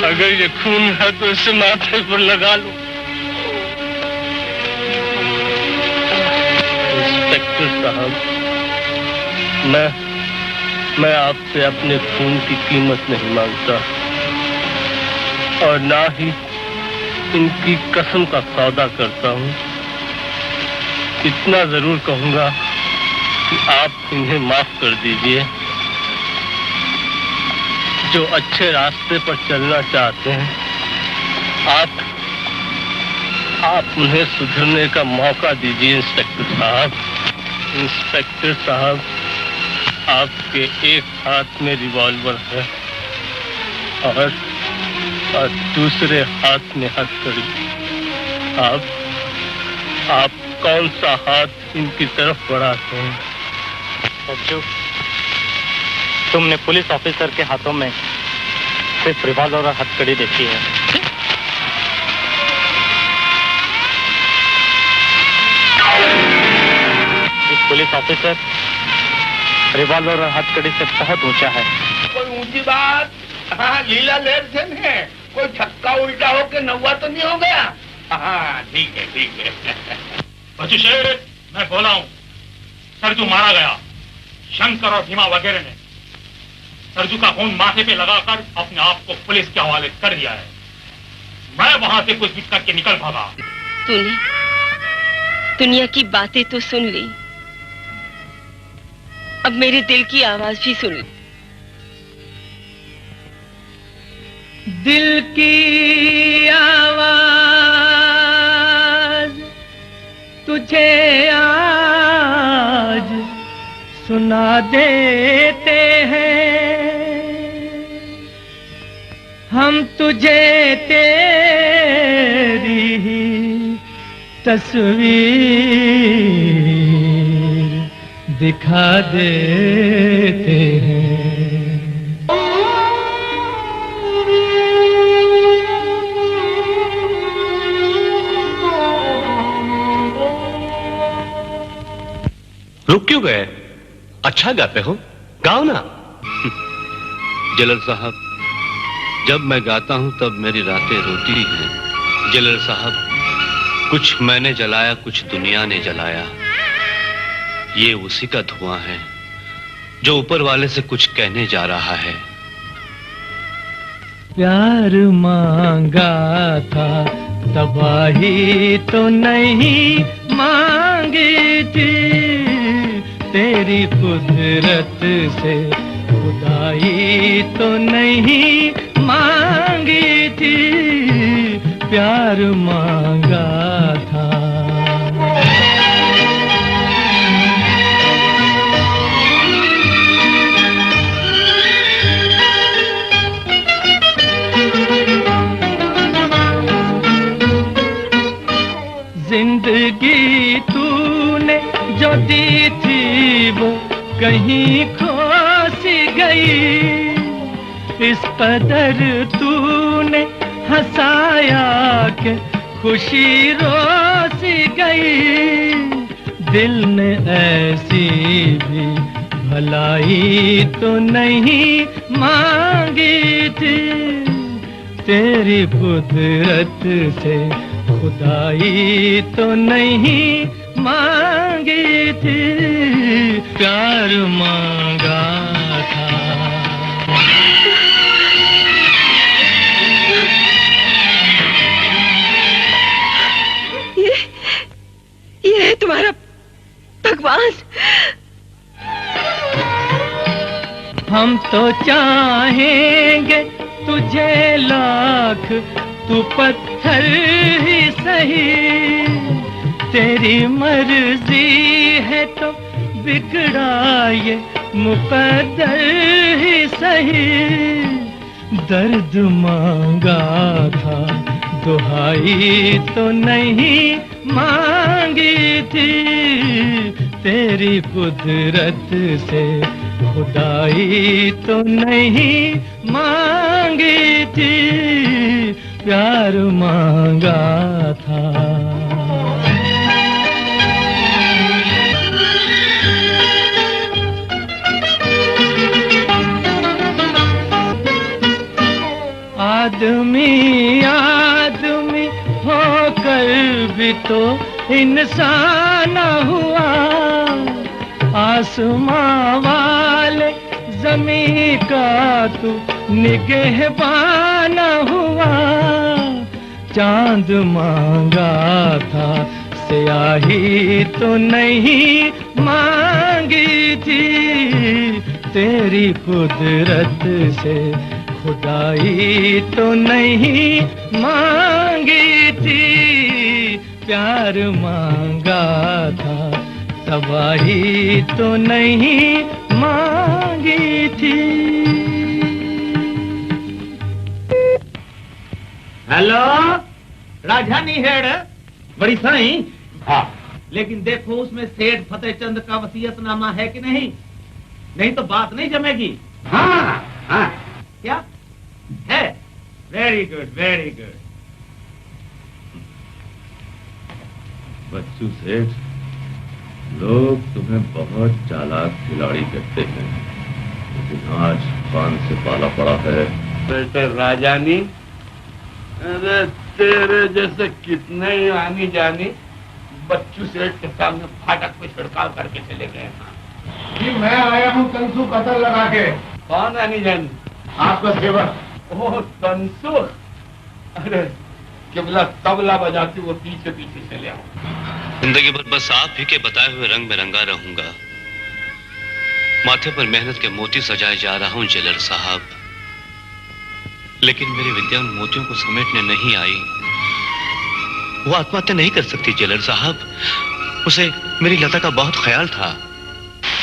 अगर ये खून है तो इसे माथे पर लगा लो। इंस्पेक्टर साहब, मैं आपसे अपने खून की कीमत नहीं मांगता और ना ही इनकी कसम का सौदा करता हूं। इतना जरूर कहूंगा कि आप इन्हें माफ कर दीजिए। जो अच्छे रास्ते पर चलना चाहते हैं, आप उन्हें सुधरने का मौका दीजिए। इंस्पेक्टर साहब, इंस्पेक्टर साहब, आपके एक हाथ में रिवॉल्वर है और दूसरे हाथ में हथकड़ी। आप कौन सा हाथ इनकी तरफ बढ़ाते हैं? सज्जू, तुमने पुलिस ऑफिसर के हाथों में सिर्फ रिवॉल्वर और हथकड़ी देखी है। इस पुलिस ऑफिसर रिवॉल्वर और हथकड़ी से बहुत ऊंचा है। कोई ऊंची बात? हाँ, लीला लेर से है। कोई छक्का उल्टा होके नौवा तो नहीं हो गया? हाँ, ठीक है, ठीक है। बच्चू शेर, मैं बोला हूँ, सरजू मारा गया। शंकर और भीमा वगैरह ने सरजू का खून माथे पे लगाकर अपने आप को पुलिस के हवाले कर दिया है। मैं वहां से कुछ भी करके निकल भागा। तूने दुनिया की बातें तो सुन ली, अब मेरे दिल की आवाज भी सुन ली। दिल की आवाज तुझे आज सुना देते हैं, हम तुझे तेरी तस्वीर दिखा देते हैं। रुक क्यों गए? अच्छा गाते हो, गाओ ना। जलल साहब, जब मैं गाता हूं तब मेरी रातें रोती हैं। जलल साहब, कुछ मैंने जलाया, कुछ दुनिया ने जलाया। ये उसी का धुआं है जो ऊपर वाले से कुछ कहने जा रहा है। प्यार मांगा था, तबाही तो नहीं मांगी थी, तेरी कुदरत से खुदाई तो नहीं मांगी थी, प्यार मांगा था। जिंदगी तूने जो दी थी वो कहीं खो सी गई, इस कदर तूने हंसाया के खुशी रोसी गई, दिल ने ऐसी भी भलाई तो नहीं मांगी थी, तेरी कुदरत से खुदाई तो नहीं मांगी थी, प्यार मांगा था। ये है तुम्हारा भगवान। हम तो चाहेंगे तुझे लाख, तू पत्थर ही सही, तेरी मर्जी है तो बिगड़ा ये मुकद्दर ही सही। दर्द मांगा था, दुहाई तो नहीं मांगी थी, तेरी कुदरत से खुदाई तो नहीं मांगी थी, प्यार मांगा था। आदमी आदमी होकर भी तो इंसान हुआ, आसमां वाले ज़मीं का तू निगहबान हुआ। चांद मांगा था, स्याही तो नहीं मांगी थी, तेरी कुदरत से खुदाई तो नहीं मांगी थी, प्यार मांगा था, तबाही तो नहीं मांगी थी। हेलो, राजधानी हेड बड़ी साईं। हाँ, लेकिन देखो उसमें सेठ फतेहचंद का वसीयतनामा है कि नहीं, नहीं तो बात नहीं जमेगी। हाँ, हाँ। क्या है? Very good, very good. बच्चू सेठ, लोग तुम्हें बहुत चालाक खिलाड़ी कहते हैं, लेकिन आज पान से पाला पड़ा है। बेटे राजानी, अरे तेरे जैसे कितने ही आनी जानी बच्चू सेठ के सामने फाटक पे छिड़काव करके चले गए हैं। जी मैं आया हूँ कंसु कतर लगा के। कौन आनी जानी? आपका सेवक। ओह कंसु, अरे किबला तबला बजा के वो पीछे पीछे चले आओ। जिंदगी भर बस आप ही के बताए हुए रंग में रंगा रहूंगा। माथे पर मेहनत के मोती सजाए जा रहा हूं जेलर साहब, लेकिन मेरी विद्या उन मोतियों को समेटने नहीं आई। वो आत्महत्या नहीं कर सकती जेलर साहब, उसे मेरी लता का बहुत ख्याल था।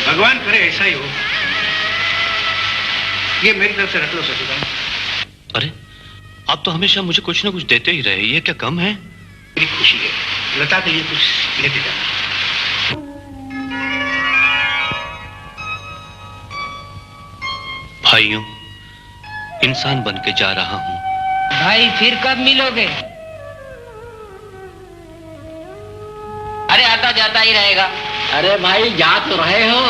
भगवान करे ऐसा ही हो। ये मेरी तरफ से रख लो ससुराल। अरे आप तो हमेशा मुझे कुछ ना कुछ देते ही रहे, ये क्या कम है? मेरी खुशी है, लता के लिए कुछ लेते जाना। भाइयों, इंसान बन के जा रहा हूं। भाई फिर कब मिलोगे? अरे आता जाता ही रहेगा। अरे भाई जा तो रहे हो,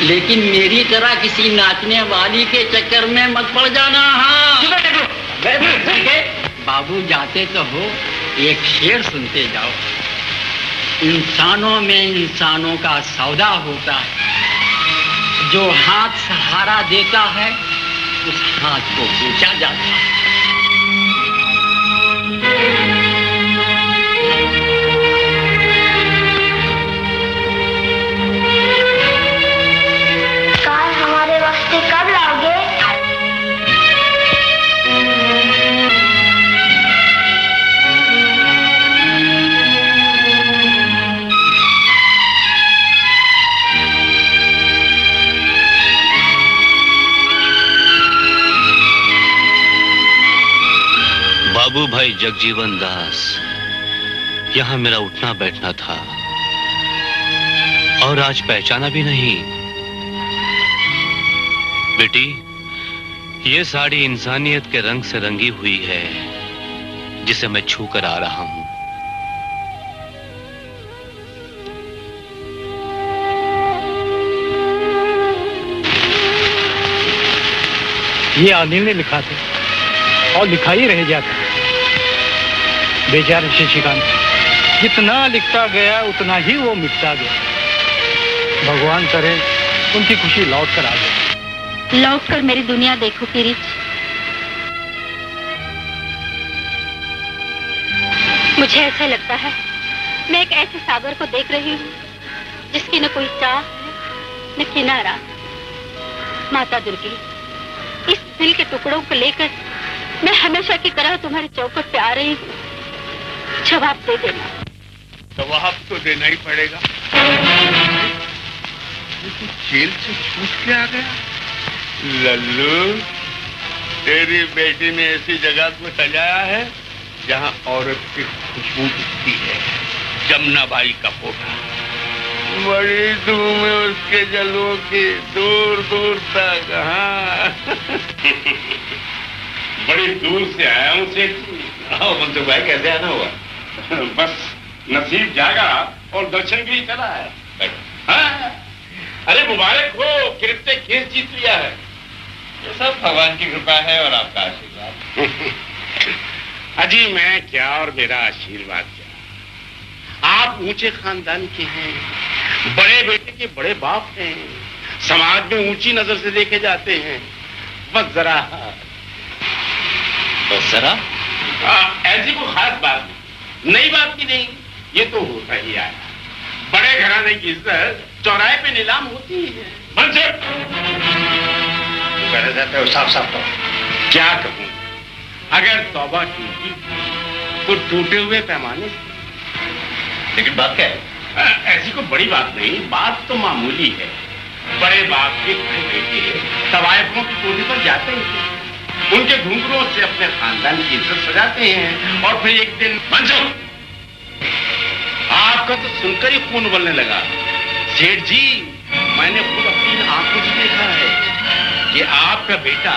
लेकिन मेरी तरह किसी नाचने वाली के चक्कर में मत पड़ जाना। हाँ बाबू जाते तो हो, एक शेर सुनते जाओ। इंसानों में इंसानों का सौदा होता है, जो हाथ सहारा देता है उस हाथ को बेचा जाता है। कार हमारे वास्ते कब लाओगे? बाबू भाई जगजीवन दास, यहाँ मेरा उठना बैठना था और आज पहचाना भी नहीं। बेटी, ये साड़ी इंसानियत के रंग से रंगी हुई है, जिसे मैं छू कर आ रहा हूं। ये अनिल ने लिखा था और लिखा ही रह जाता। बेचारे शशिकांत, जितना लिखता गया उतना ही वो मिटता गया। भगवान करे उनकी खुशी लौट कर आ जाए। लौट कर मेरी दुनिया देखो किरीट। मुझे ऐसा लगता है मैं एक ऐसे सागर को देख रही हूँ जिसकी न कोई चाह न किनारा। माता दुर्गी, इस दिल के टुकड़ों को लेकर मैं हमेशा की तरह तुम्हारे चौखट पे आ रही हूँ। जवाब दे देना। जवाब तो देना ही पड़ेगा। ये तो जेल से छूट के आ गया। लल्लू, तेरी बेटी ने ऐसी जगह को सजाया है जहाँ औरत की खुशबू दिखती है। जमुनाबाई का फोटा, बड़ी धूम है उसके जलवों की, दूर दूर तक। हाँ बड़ी दूर से आया हूँ सेठ जी। आओ मंसूर भाई, कैसे आना हुआ? बस नसीब जागा और दर्शन भी चला है। हाँ? अरे मुबारक हो, किरते केस जीत लिया है। ये सब भगवान की कृपा है और आपका आशीर्वाद। अजी मैं क्या और मेरा आशीर्वाद क्या। आप ऊंचे खानदान के हैं, बड़े बेटे के बड़े बाप हैं, समाज में ऊंची नजर से देखे जाते हैं। बस जरा ऐसी कोई खास बात नहीं, नई बात की नहीं, ये तो होता ही आया। बड़े घराने की इज्जत चौराहे पे नीलाम होती ही है। मंसूर, कह जाते हो साफ साफ तो क्या कहूं, अगर तौबा टूटी तो टूटे हुए पैमाने से। लेकिन बात क्या है? ऐसी कोई बड़ी बात नहीं, बात तो मामूली है। बड़े बाप के बड़े बेटे तवायफों की कोठी पर जाते हैं, उनके घुंघरों से अपने खानदान की इज्जत सजाते हैं और फिर एक दिन। मंसूर, आपका तो सुनकर ही खून उबलने लगा। सेठ जी, मैंने खुद अपनी आंखों से देखा है कि आपका बेटा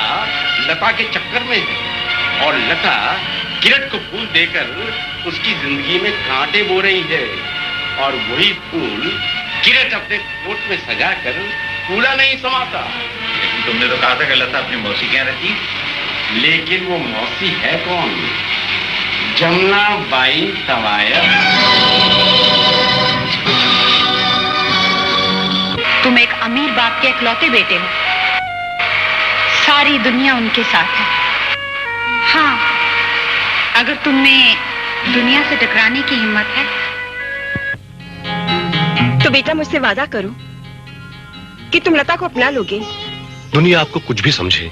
लता के चक्कर में है और लता किरट को फूल देकर उसकी जिंदगी में कांटे बो रही है, और वही फूल किरट अपने कोट में सजाकर फूला नहीं समाता। लेकिन तुमने तो कहा था कि लता अपनी मौसी के यहाँ रहती। लेकिन वो मौसी है कौन? जमुनाबाई तवायफ। तुम एक अमीर बाप के इकलौते बेटे हो, सारी दुनिया उनके साथ है। हाँ, अगर तुम में दुनिया से टकराने की हिम्मत है तो बेटा मुझसे वादा करो कि तुम लता को अपना लोगे। दुनिया आपको कुछ भी समझे,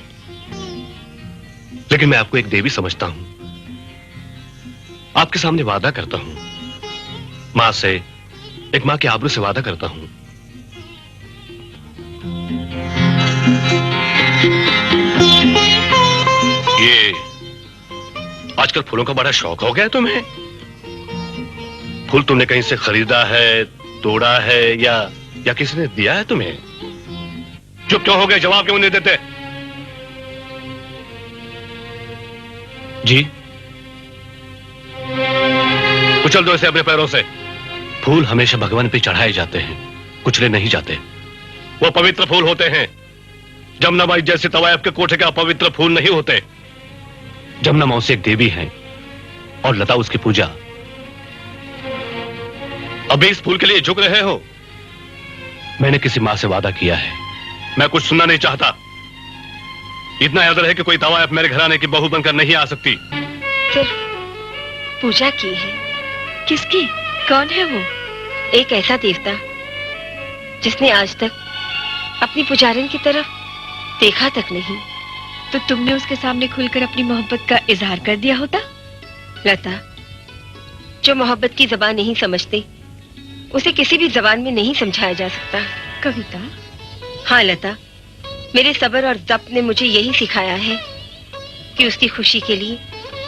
लेकिन मैं आपको एक देवी समझता हूं। आपके सामने वादा करता हूं, मां से, एक मां के आबरू से वादा करता हूं। ये आजकल फूलों का बड़ा शौक हो गया है तुम्हें। फूल तुमने कहीं से खरीदा है, तोड़ा है या किसी ने दिया है तुम्हें? चुप क्यों हो गए? जवाब क्यों नहीं देते? जी, कुचल दो इसे अपने पैरों से। फूल हमेशा भगवान पे चढ़ाए जाते हैं, कुचले नहीं जाते। वो पवित्र फूल होते हैं। जमुनाबाई जैसे तवायफ के कोठे के अपवित्र फूल नहीं होते। जमुना मौसी एक देवी है और लता उसकी पूजा। अभी इस फूल के लिए झुक रहे हो? मैंने किसी मां से वादा किया है, मैं कुछ सुनना नहीं चाहता। इतना याद रहे कि कोई तवायफ मेरे घराने की बहू बनकर नहीं आ सकती। सिर्फ पूजा की है। किसकी? कौन है वो? एक ऐसा देवता जिसने आज तक अपनी पुजारिन की तरफ देखा तक नहीं। तो तुमने उसके सामने खुलकर अपनी मोहब्बत का इजहार कर दिया होता। लता, जो मोहब्बत की जबान नहीं समझते उसे किसी भी जबान में नहीं समझाया जा सकता। कविता? हाँ लता, मेरे सब्र और ज़ब्त ने मुझे यही सिखाया है कि उसकी खुशी के लिए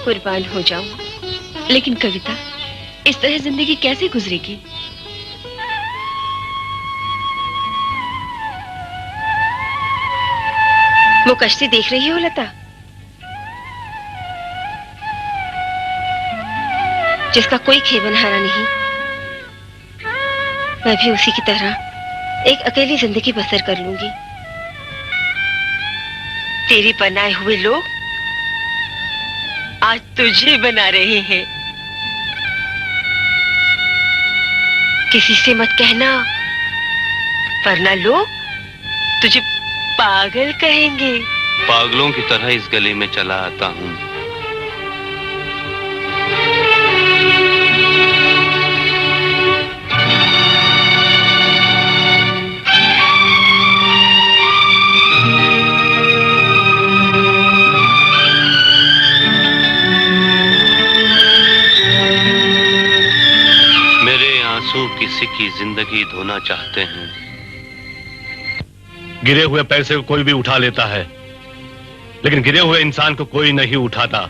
कुर्बान हो जाऊं। लेकिन कविता, इस तरह जिंदगी कैसे गुजरेगी? वो कश्ती देख रही हो लता, जिसका कोई खेबनहारा नहीं। मैं भी उसी की तरह एक अकेली जिंदगी बसर कर लूंगी। तेरे बनाए हुए लोग आज तुझे बना रहे हैं। किसी से मत कहना, वरना लोग तुझे पागल कहेंगे। पागलों की तरह इस गली में चला आता हूँ। किसी की जिंदगी धोना चाहते हैं। गिरे हुए पैसे को कोई भी उठा लेता है, लेकिन गिरे हुए इंसान को कोई नहीं उठाता।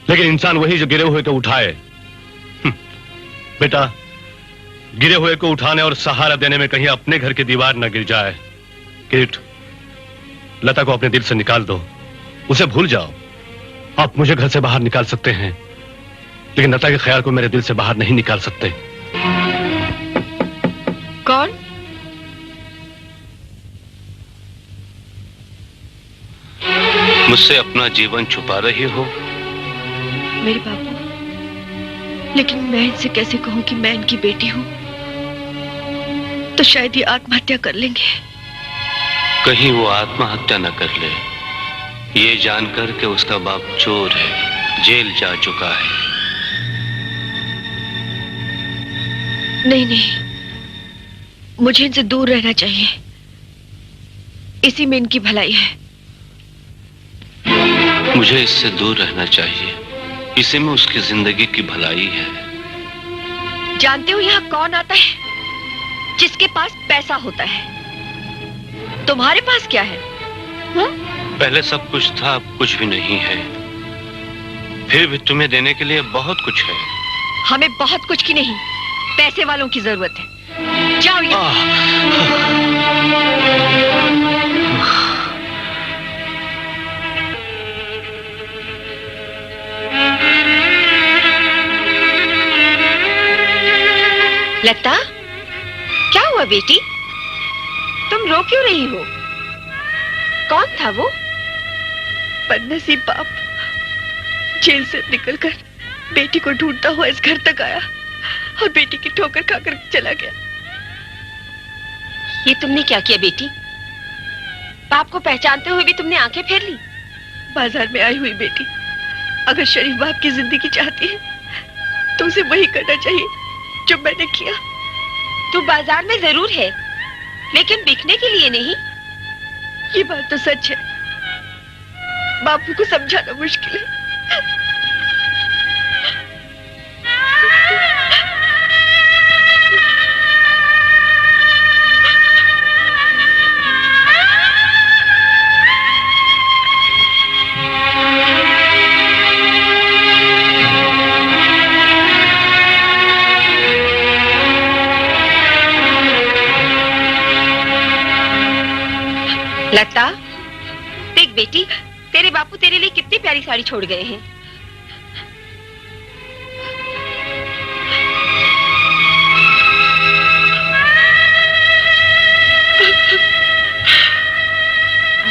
लेकिन इंसान वही जो गिरे हुए को उठाए। बेटा, गिरे हुए को उठाने और सहारा देने में कहीं अपने घर की दीवार न गिर जाए। किरीट, लता को अपने दिल से निकाल दो, उसे भूल जाओ। आप मुझे घर से बाहर निकाल सकते हैं, लेकिन लता के ख्याल को मेरे दिल से बाहर नहीं निकाल सकते। कौन? मुझसे अपना जीवन छुपा रही हो? मेरे बाबू, लेकिन मैं इनसे कैसे कहूं कि मैं इनकी बेटी हूं? तो शायद ये आत्महत्या कर लेंगे। कहीं वो आत्महत्या न कर ले, ये जानकर कि उसका बाप चोर है, जेल जा चुका है। नहीं नहीं, मुझे इनसे दूर रहना चाहिए। इसी में इनकी भलाई है। मुझे इससे दूर रहना चाहिए, इसी में उसकी जिंदगी की भलाई है। जानते हो यहाँ कौन आता है? जिसके पास पैसा होता है। तुम्हारे पास क्या है? पहले सब कुछ था, अब कुछ भी नहीं है। फिर भी तुम्हें देने के लिए बहुत कुछ है। हमें बहुत कुछ की नहीं, पैसे वालों की जरूरत है। जाओ लता, क्या हुआ बेटी? तुम रो क्यों रही हो? कौन था वो? बदनसीब बाप जेल से निकलकर बेटी को ढूंढता हुआ इस घर तक आया और बेटी की ठोकर खाकर चला गया। ये तुमने क्या किया बेटी? बाप को पहचानते हुए भी तुमने आंखें फेर ली। बाजार में आई हुई बेटी अगर शरीफ बाप की जिंदगी चाहती है तो उसे वही करना चाहिए जो मैंने किया। तू बाजार में जरूर है, लेकिन बिकने के लिए नहीं। ये बात तो सच है। बापू को समझाना मुश्किल है। लता, देख बेटी, तेरे बापू तेरे लिए कितनी प्यारी साड़ी छोड़ गए हैं।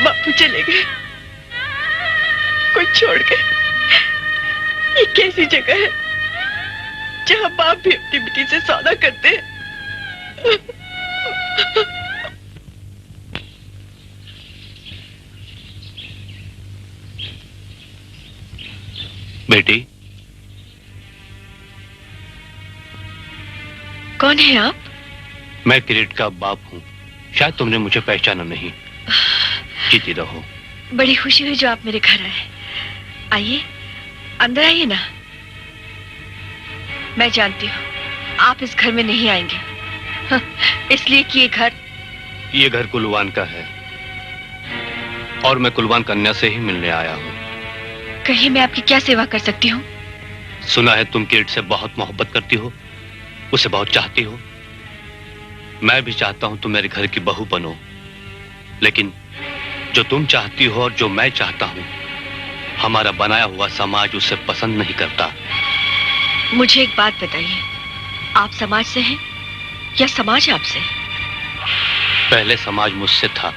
बापू चले गए, कुछ छोड़ गए। ये कैसी जगह है जहां बाप भी अपनी बेटी से सौदा करते हैं। बेटी, कौन है आप? मैं किरीट का बाप हूँ। शायद तुमने मुझे पहचाना नहीं। जीती रहो। बड़ी खुशी हुई जो आप मेरे घर आए। आइए, अंदर आइए ना। मैं जानती हूँ आप इस घर में नहीं आएंगे, इसलिए कि ये घर कुलवान का है और मैं कुलवान कन्या से ही मिलने आया हूँ। कहीं मैं आपकी क्या सेवा कर सकती हूँ? सुना है तुम किरीट से बहुत मोहब्बत करती हो, उसे बहुत चाहती हो। मैं भी चाहता हूं तुम मेरे घर की बहू बनो, लेकिन जो तुम चाहती हो और जो मैं चाहता हूं, हमारा बनाया हुआ समाज उसे पसंद नहीं करता। मुझे एक बात बताइए, आप समाज से हैं या समाज आपसे? पहले समाज मुझसे था,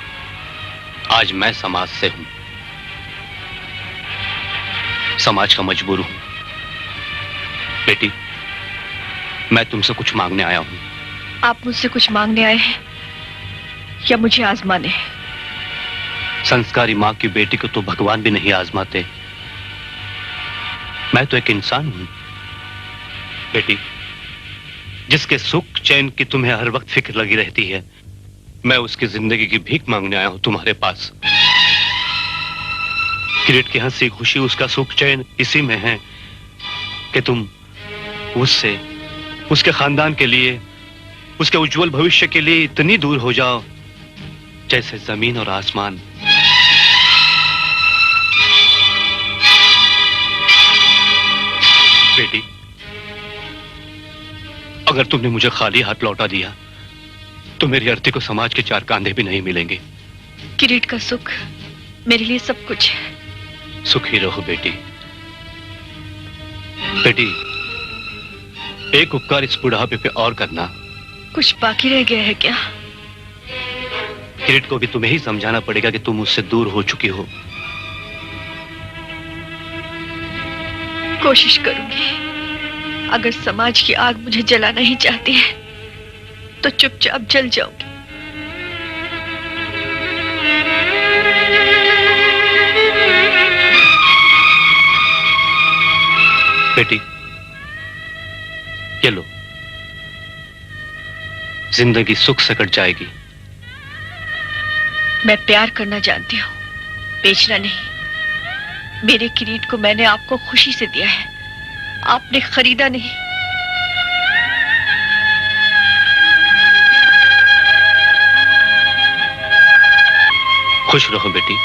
आज मैं समाज से हूं। समाज का मजबूर हूं। बेटी, मैं तुमसे कुछ मांगने आया हूं। आप मुझसे कुछ मांगने आए हैं या मुझे आजमाने? संस्कारी मां की बेटी को तो भगवान भी नहीं आजमाते। मैं तो एक इंसान हूं बेटी, जिसके सुख चैन की तुम्हें हर वक्त फिक्र लगी रहती है। मैं उसकी जिंदगी की भीख मांगने आया हूं तुम्हारे पास। किरीट की हंसी खुशी, उसका सुख चैन इसी में है कि तुम उससे, उसके खानदान के लिए, उसके उज्जवल भविष्य के लिए इतनी दूर हो जाओ जैसे जमीन और आसमान। बेटी, अगर तुमने मुझे खाली हाथ लौटा दिया तो मेरी अर्थी को समाज के चार कांधे भी नहीं मिलेंगे। किरीट का सुख मेरे लिए सब कुछ है। सुखी रहो बेटी। बेटी, एक उपकार इस बुढ़ापे पे और करना। कुछ बाकी रह गया है क्या? किरीट को भी तुम्हें ही समझाना पड़ेगा कि तुम उससे दूर हो चुकी हो। कोशिश करूंगी। अगर समाज की आग मुझे जलाना ही चाहती है तो चुपचाप जल जाऊंगी। बेटी, ये लो, जिंदगी सुख से कट जाएगी। मैं प्यार करना जानती हूँ, बेचना नहीं। मेरे किरीट को मैंने आपको खुशी से दिया है, आपने खरीदा नहीं। खुश रहो बेटी,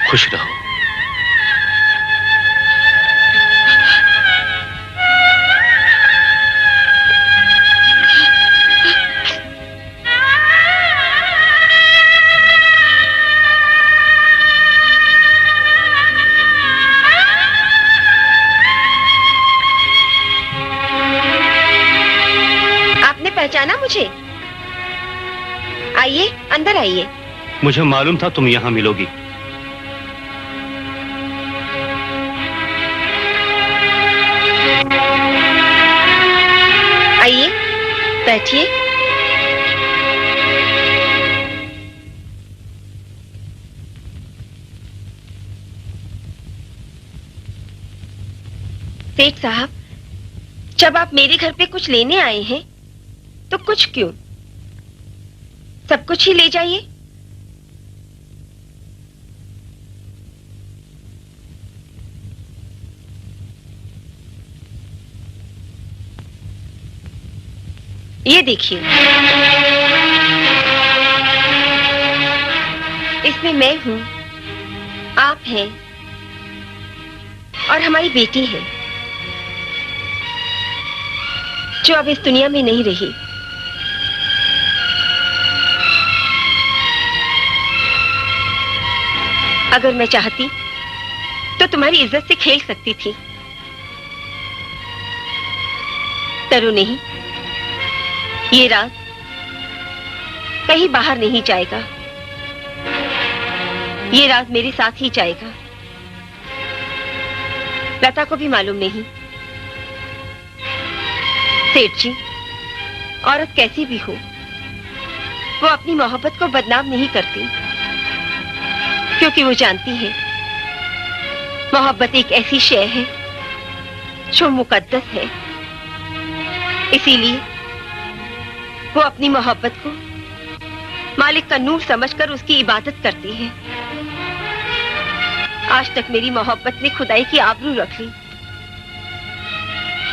खुश रहो। पहचाना मुझे? आइए, अंदर आइए। मुझे मालूम था तुम यहां मिलोगी। आइए, बैठिए। सेठ साहब, जब आप मेरे घर पे कुछ लेने आए हैं तो कुछ क्यों, सब कुछ ही ले जाइए। ये देखिए, इसमें मैं हूं, आप हैं और हमारी बेटी है जो अब इस दुनिया में नहीं रही। अगर मैं चाहती तो तुम्हारी इज्जत से खेल सकती थी। डरो नहीं, ये राज कहीं बाहर नहीं जाएगा, ये राज मेरे साथ ही जाएगा। लता को भी मालूम नहीं। सेठ जी, औरत कैसी भी हो, वो अपनी मोहब्बत को बदनाम नहीं करती, क्योंकि वो जानती है मोहब्बत एक ऐसी शय है जो मुकद्दस है। इसीलिए वो अपनी मोहब्बत को मालिक का नूर समझकर उसकी इबादत करती है। आज तक मेरी मोहब्बत ने खुदाई की आबरू रख ली।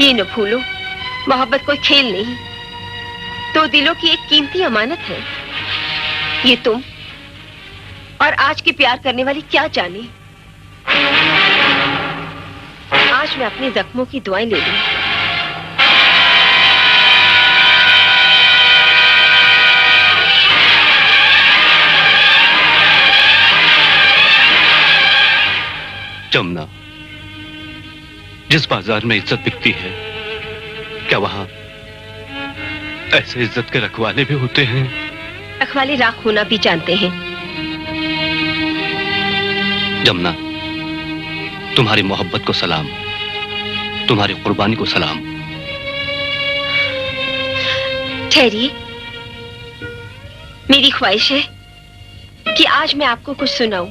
ये न भूलो, मोहब्बत कोई खेल नहीं, दो दिलों की एक कीमती अमानत है। ये तुम और आज की प्यार करने वाली क्या जाने। आज मैं अपने जख्मों की दुआएं ले लूं। जमुना, जिस बाजार में इज्जत बिकती है, क्या वहां ऐसे इज्जत के रखवाले भी होते हैं? रखवाले राख होना भी जानते हैं। जमुना, तुम्हारी मोहब्बत को सलाम, तुम्हारी कुर्बानी को सलाम। ठहरिए, मेरी ख्वाहिश है कि आज मैं आपको कुछ सुनाऊं।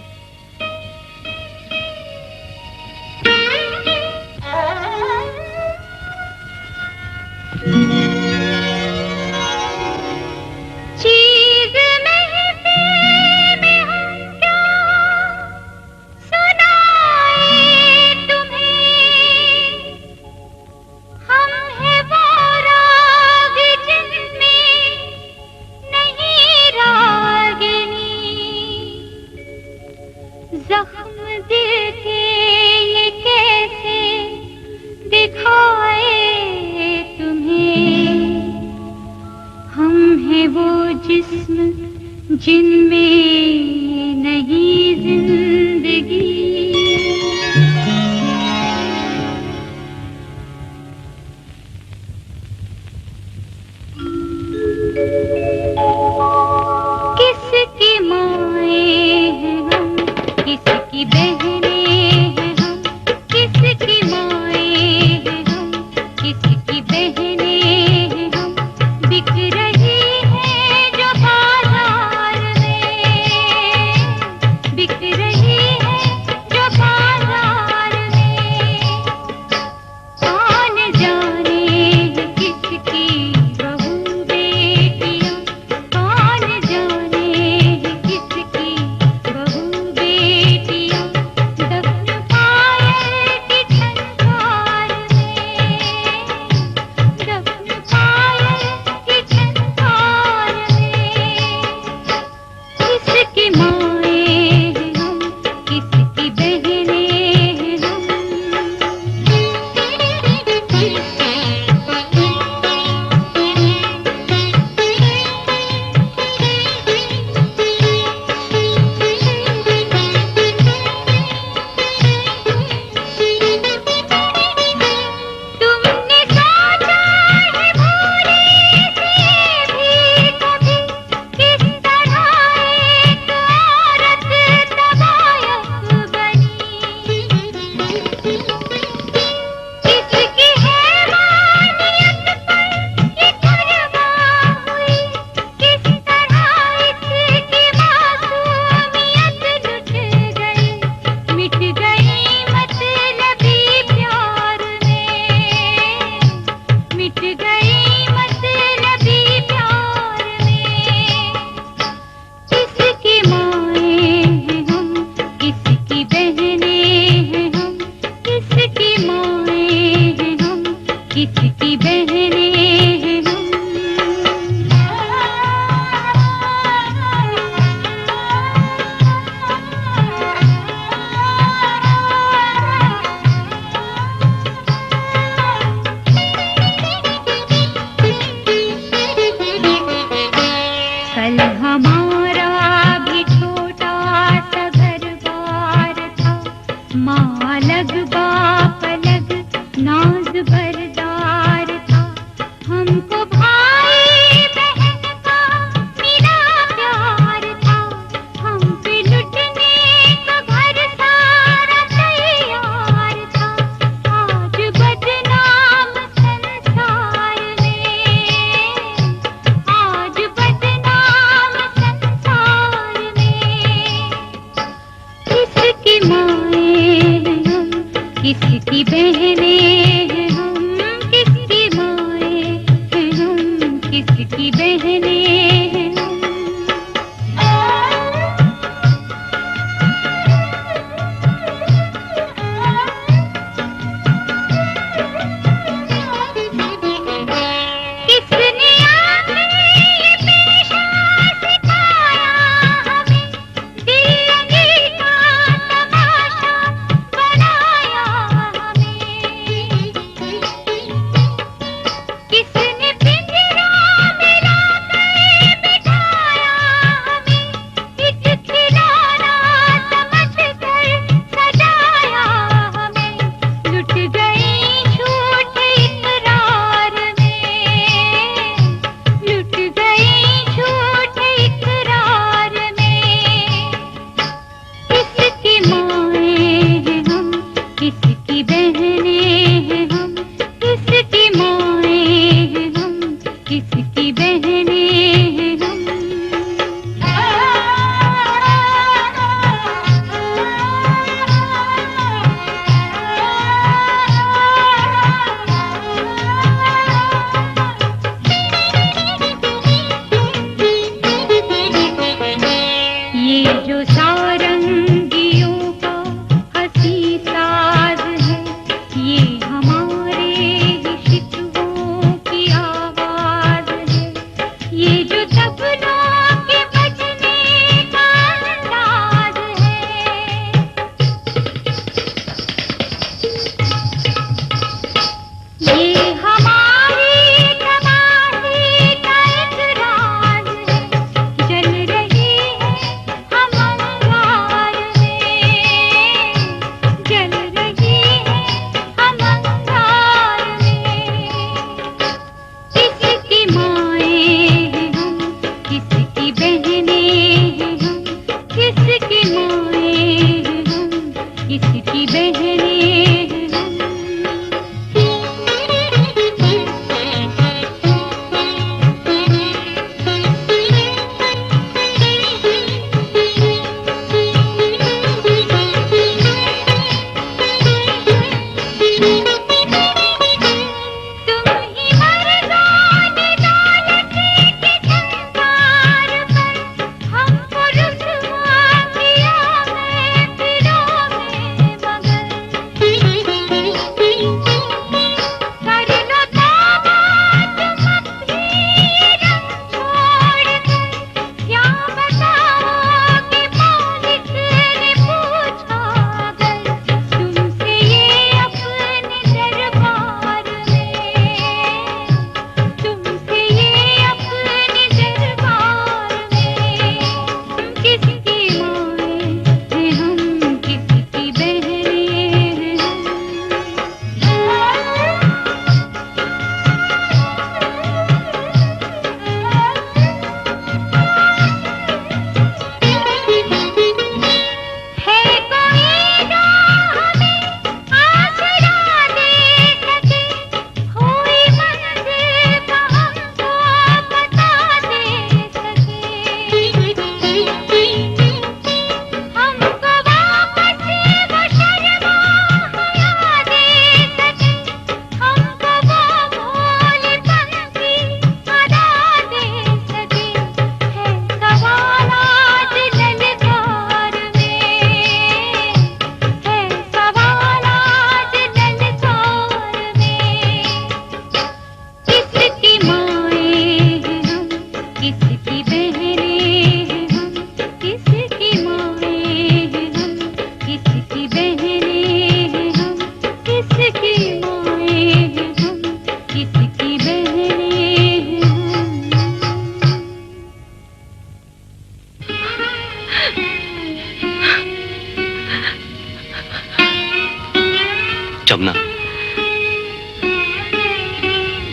जमुना,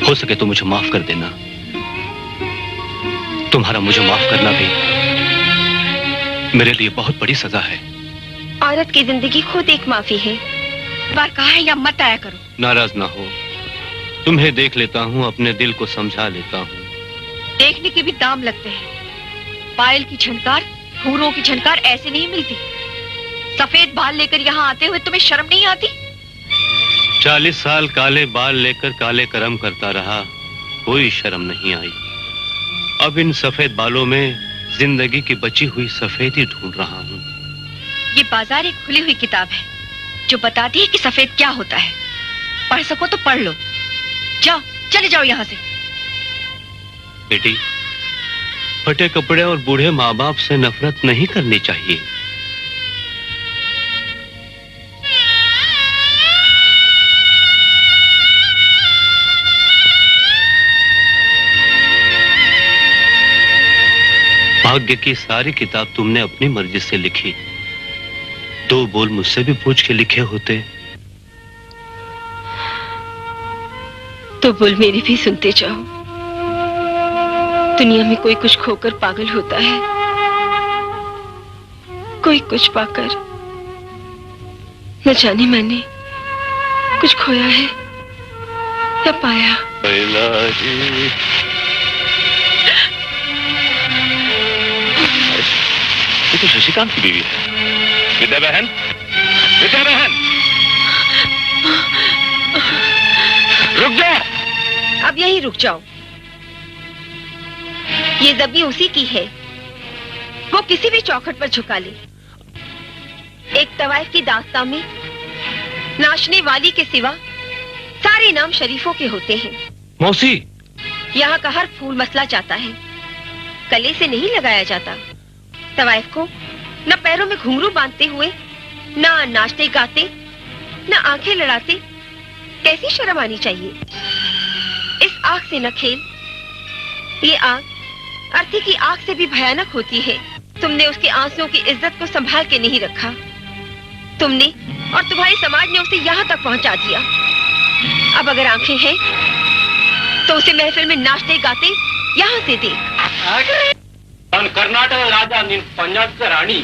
हो सके तो मुझे माफ कर देना। तुम्हारा मुझे माफ करना भी मेरे लिए बहुत बड़ी सजा है। औरत की जिंदगी खुद एक माफी है। बार कहा है या मत आया करो। नाराज ना हो, तुम्हें देख लेता हूँ, अपने दिल को समझा लेता हूँ। देखने के भी दाम लगते हैं। पायल की झनकार, हूरों की झनकार ऐसे नहीं मिलती। सफेद बाल लेकर यहाँ आते हुए तुम्हें शर्म नहीं आती? 40 साल काले बाल लेकर काले कर्म करता रहा, कोई शर्म नहीं आई। अब इन सफेद बालों में जिंदगी की बची हुई सफेदी ढूंढ रहा हूँ। ये बाजार एक खुली हुई किताब है जो बताती है कि सफेद क्या होता है। पढ़ सको तो पढ़ लो। जाओ, चले जाओ यहाँ से। बेटी, फटे कपड़े और बूढ़े माँ बाप से नफरत नहीं करनी चाहिए। भाग्य की सारी किताब तुमने अपनी मर्जी से लिखी। 2 बोल मुझसे भी पूछ के लिखे होते तो बोल मेरी भी सुनते जाओ। दुनिया में कोई कुछ खोकर पागल होता है, कोई कुछ पाकर न जाने मैंने कुछ खोया है या पाया। ये तो शशिकांत की बीवी है। विद्या बहन, विद्या बहन, रुक जाओ। अब यहीं रुक जाओ। ये जबी उसी की है वो किसी भी चौखट पर झुका ले। एक तवाइफ की दास्तां में नाचने वाली के सिवा सारे नाम शरीफों के होते हैं। मौसी, यहाँ का हर फूल मसला चाहता है, गले से नहीं लगाया जाता। तवाइफ को न पैरों में घुंघरू बांधते हुए, न नाचते गाते, न आंखें लड़ाते कैसी शर्म आनी चाहिए। इस आग से न खेल। ये आग अर्थी की आग से भी भयानक होती है। तुमने उसके आंसुओं की इज्जत को संभाल के नहीं रखा। तुमने और तुम्हारे समाज ने उसे यहाँ तक पहुँचा दिया। अब अगर आंखें हैं तो उसे महफिल में नाचते गाते यहाँ से देख। कर्नाटक राजा पंजाब का रानी।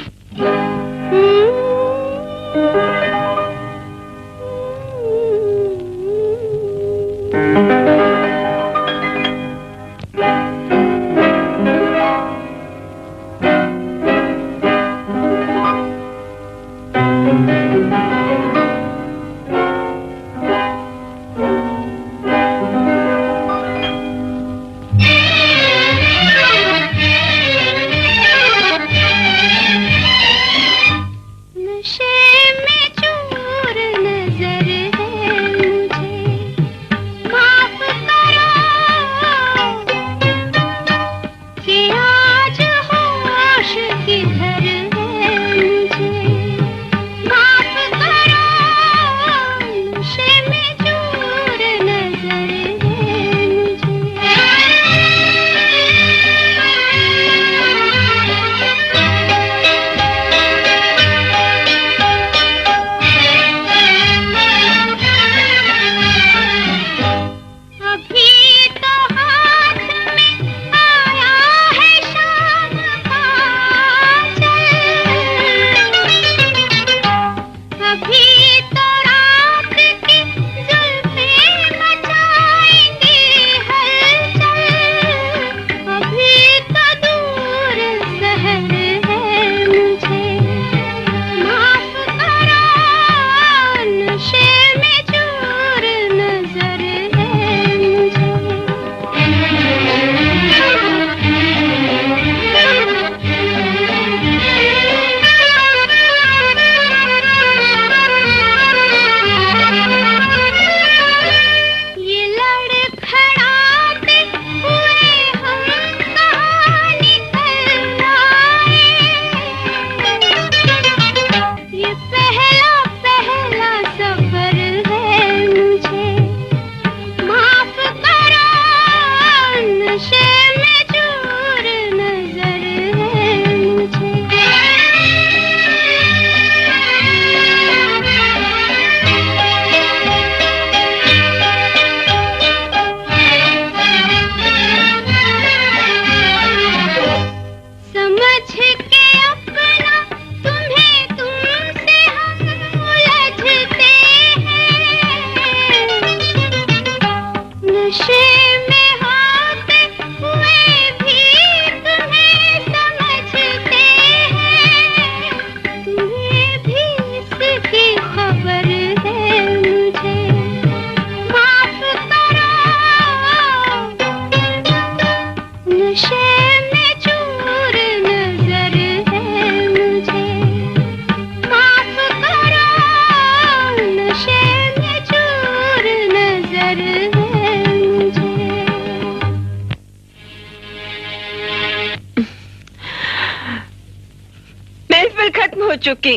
चुकी।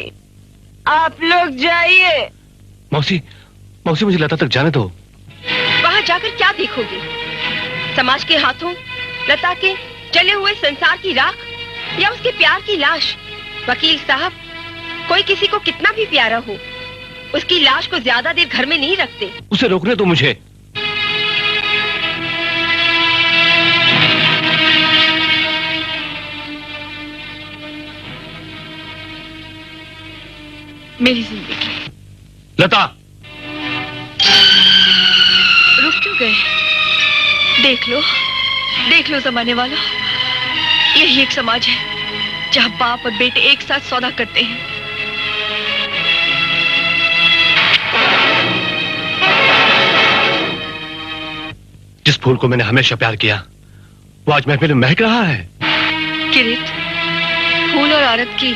आप लोग जाइए। मौसी, मौसी मुझे लता तक जाने दो। वहाँ जाकर क्या देखोगे? समाज के हाथों लता के जले हुए संसार की राख या उसके प्यार की लाश? वकील साहब, कोई किसी को कितना भी प्यारा हो, उसकी लाश को ज्यादा देर घर में नहीं रखते। उसे रोकने दो मुझे। मेरी जिंदगी। लता, रुक क्यों गए? देख लो जमाने वालों, यही एक समाज है जहाँ बाप और बेटे एक साथ सौदा करते हैं। जिस फूल को मैंने हमेशा प्यार किया, वो आज महफिल में महक रहा है। किरीट, फूल और औरत की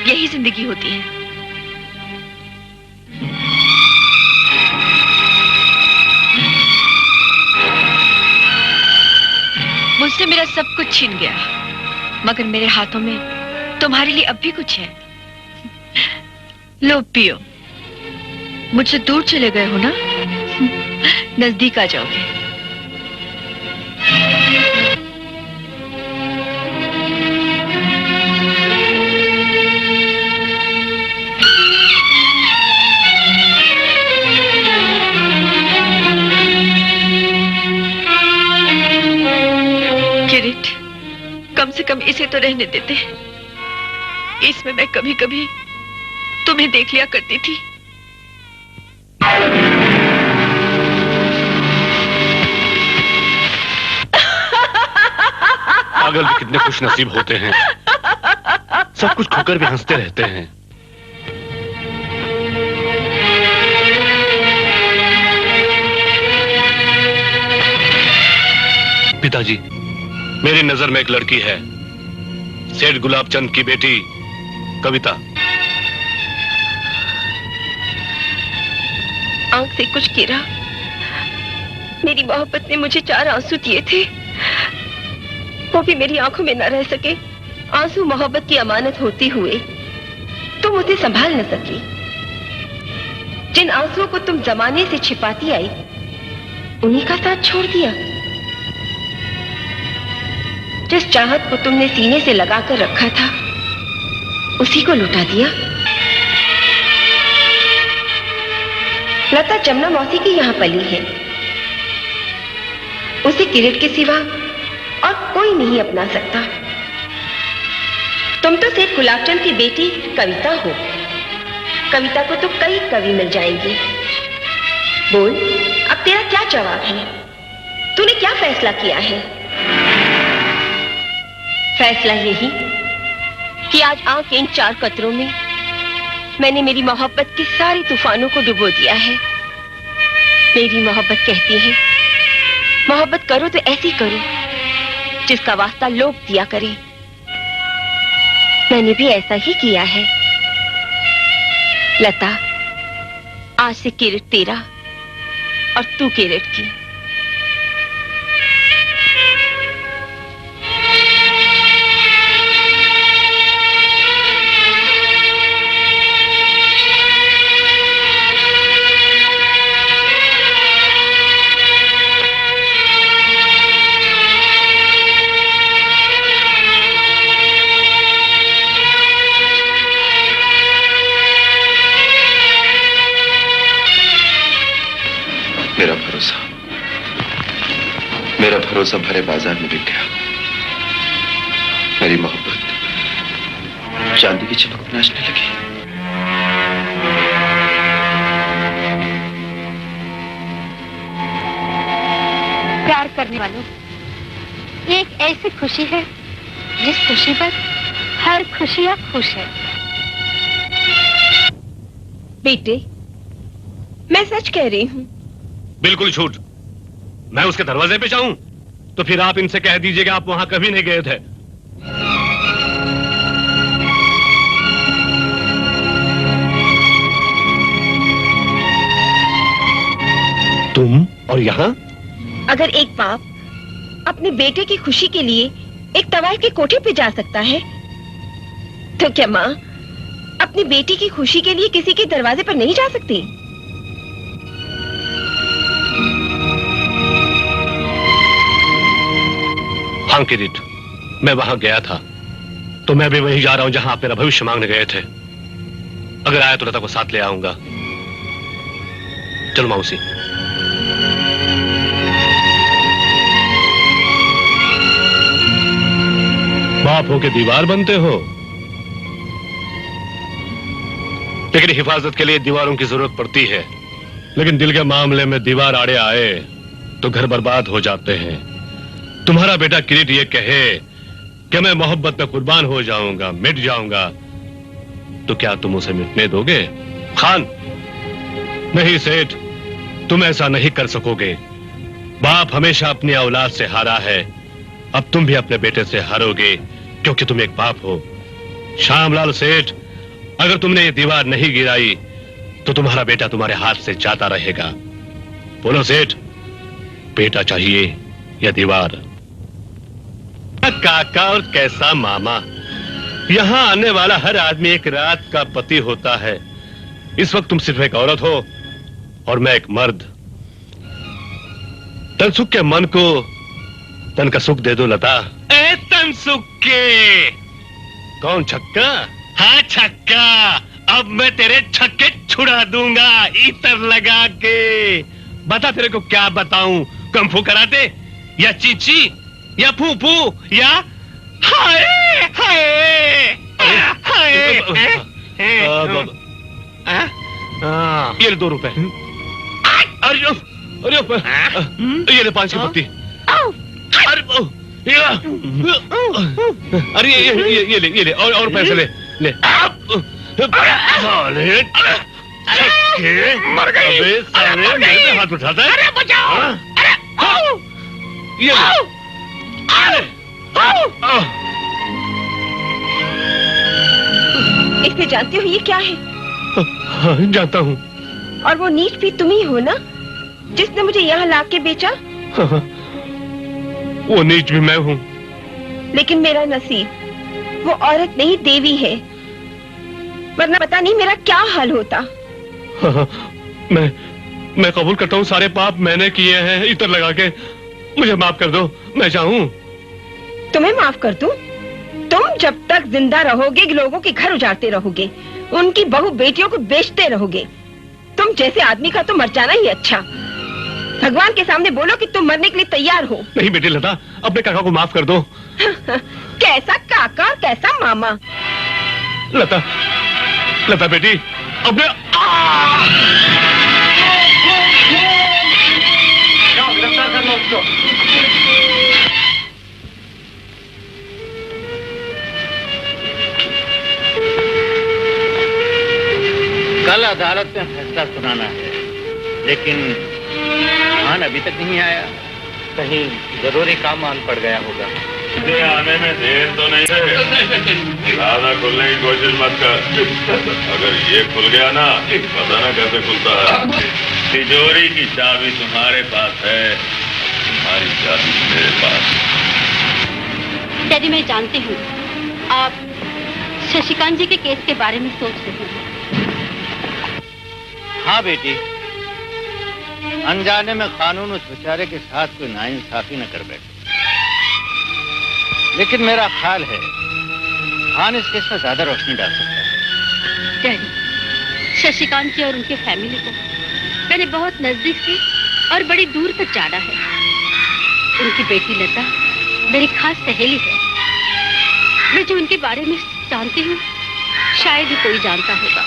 यही जिंदगी होती है। मुझसे मेरा सब कुछ छीन गया, मगर मेरे हाथों में तुम्हारे लिए अब भी कुछ है। लो पियो। मुझसे दूर चले गए हो ना, नजदीक आ जाओगे। किरीट, कम से कम इसे तो रहने देते। इसमें मैं कभी कभी तुम्हें देख लिया करती थी। पागल भी कितने खुश नसीब होते हैं, सब कुछ खोकर भी हंसते रहते हैं। पिताजी, मेरी नजर में एक लड़की है, सेठ गुलाब चंद की बेटी कविता। आंख से कुछ गिरा। मेरी मोहब्बत ने मुझे 4 आंसू दिए थे, वो भी मेरी आंखों में न रह सके। आंसू मोहब्बत की अमानत होते हुए तुम उसे संभाल न सकी। जिन आंसुओं को तुम जमाने से छिपाती आई, उन्हीं का साथ छोड़ दिया। जिस चाहत को तुमने सीने से लगाकर रखा था, उसी को लुटा दिया। लता जमुना मौसी की यहां पली है, उसे किरीट के सिवा और कोई नहीं अपना सकता। तुम तो सेठ गुलाबचंद की बेटी कविता हो। कविता को तो कई कवि मिल जाएंगे। बोल, अब तेरा क्या जवाब है? तूने क्या फैसला किया है? फैसला यही कि आज आंख के इन 4 कतरों में मैंने मेरी मोहब्बत के सारे तूफानों को डुबो दिया है। मेरी मोहब्बत कहती है, मोहब्बत करो तो ऐसी करो जिसका वास्ता लोग दिया करे। मैंने भी ऐसा ही किया है। लता, आज से किरीट तेरा और तू किरीट की। मेरा भरोसा भरे बाजार में बिक गया। मेरी मोहब्बत चांदी की चमक में नाचने लगी। प्यार करने वालों, ये एक ऐसी खुशी है जिस खुशी पर हर खुशियां खुश है। बेटे, मैं सच कह रही हूँ। बिल्कुल झूठ। मैं उसके दरवाजे पे जाऊं तो फिर आप इनसे कह दीजिएगा आप वहां कभी नहीं गए थे। तुम और यहां? अगर एक बाप अपने बेटे की खुशी के लिए एक तवायफ के कोठे पे जा सकता है, तो क्या माँ अपनी बेटी की खुशी के लिए किसी के दरवाजे पर नहीं जा सकती? हाँ किरीट, मैं वहां गया था, तो मैं भी वहीं जा रहा हूं जहां आप मेरा भविष्य मांगने गए थे। अगर आया तो लता को साथ ले आऊंगा। चलो मौसी। बाप हो के दीवार बनते हो, लेकिन हिफाजत के लिए दीवारों की जरूरत पड़ती है। लेकिन दिल के मामले में दीवार आड़े आए तो घर बर्बाद हो जाते हैं। तुम्हारा बेटा किरीट ये कहे कि मैं मोहब्बत में कुर्बान हो जाऊंगा, मिट जाऊंगा, तो क्या तुम उसे मिटने दोगे? खान, नहीं सेठ, तुम ऐसा नहीं कर सकोगे। बाप हमेशा अपनी औलाद से हारा है, अब तुम भी अपने बेटे से हारोगे, क्योंकि तुम एक बाप हो। श्यामलाल सेठ, अगर तुमने ये दीवार नहीं गिराई तो तुम्हारा बेटा तुम्हारे हाथ से जाता रहेगा। बोलो सेठ, बेटा चाहिए या दीवार? काका और कैसा मामा, यहां आने वाला हर आदमी एक रात का पति होता है। इस वक्त तुम सिर्फ एक औरत हो और मैं एक मर्द। तनसुख के मन को तन का सुख दे दो लता। ए तनसुख के कौन छक्का? हाँ छक्का, अब मैं तेरे छक्के छुड़ा दूंगा इतर लगा के। बता तेरे को क्या बताऊं, कंफू कराते या चीची या फूफू या हाय हाय हाय। ये ले 2 रुपए। अरे ये ले 5 की पत्ती। अरे ये ले और पैसे ले। मर गई। अबे साले मेरे पे हाथ उठाता है। अरे बचाओ। ये इसमें जानते हो ये क्या है? हाँ, जानता हूँ। और वो नीच भी तुम ही हो ना, जिसने मुझे यहाँ लाके बेचा? हाँ, वो नीच भी मैं हूँ। लेकिन मेरा नसीब वो औरत नहीं देवी है, वरना पता नहीं मेरा क्या हाल होता। हाँ, मैं कबूल करता हूँ, सारे पाप मैंने किए हैं इतर लगा के। मुझे माफ कर दो, मैं चाहूँ। तुम्हें माफ कर दूं? तुम जब तक जिंदा रहोगे लोगों के घर उजाड़ते रहोगे, उनकी बहू बेटियों को बेचते रहोगे। तुम जैसे आदमी का तो मर जाना ही अच्छा। भगवान के सामने बोलो कि तुम मरने के लिए तैयार हो। नहीं बेटी लता, अपने काका को माफ कर दो। कैसा काका कैसा मामा? लता बेटी अपने गिरफ्तार कर लो उसको। कल अदालत में फैसला सुनाना है, लेकिन खान अभी तक नहीं आया। कहीं जरूरी काम आन पड़ गया होगा। आने में देर तो नहीं है। ज्यादा खुलने की कोशिश मत कर। अगर ये खुल गया ना, पता ना कैसे खुलता है। तिजोरी की चाबी तुम्हारे पास है, तुम्हारी चाबी मेरे पास। डैडी, मैं जानती हूँ आप शशिकांत जी के केस के बारे में सोच रहे हैं। हाँ बेटी, अनजाने में कानून उस बेचारे के साथ कोई नाइंसाफी न कर बैठे। लेकिन मेरा ख्याल है खान इस केस में ज्यादा रोशनी डाल सकता है। डैडी, शशिकांत जी और उनके फैमिली को मैंने बहुत नजदीक से और बड़ी दूर तक जाना है। उनकी बेटी लता मेरी खास सहेली है। मैं जो उनके बारे में जानती हूँ शायद ही कोई जानता होगा।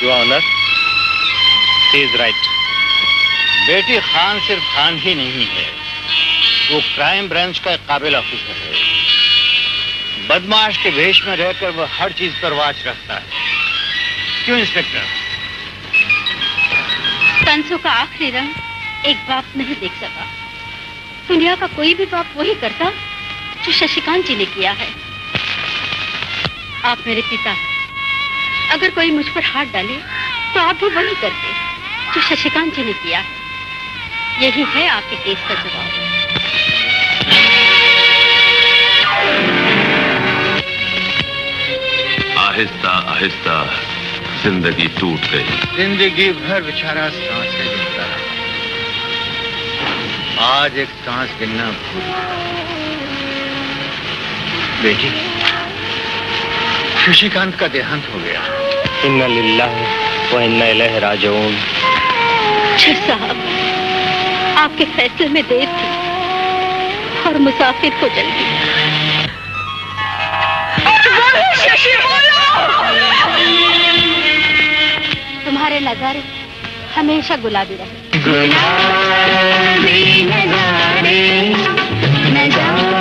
Your Honor, she is right. बेटी खान सिर्फ खान ही नहीं है, वो क्राइम ब्रांच का एक काबिल ऑफिसर है। बदमाश के भेष में रहकर वो हर चीज पर वॉच रखता है। क्यों इंस्पेक्टर? कंसों का आखिरी रंग एक बाप नहीं देख सका। दुनिया का कोई भी बाप वही करता जो शशिकांत जी ने किया है। आप मेरे पिता हैं। अगर कोई मुझ पर हाथ डाले तो आप भी वही करते जो शशिकांत जी ने किया है। यही है आपके केस का जवाब। आहिस्ता आहिस्ता जिंदगी टूट गई। जिंदगी भर बेचारा सांसें गिनता रहा। आज एक सांस गिनना भूल गया। बेटी, शशिकांत का देहांत हो गया। इन्ना लिल्लाहि व इन्ना इलैहि राजिऊन। साहब, आपके फैसले में देर थी और मुसाफिर को जल्दी। तुम्हारे नजारे हमेशा गुलाबी रहे। गुलाबी नजारे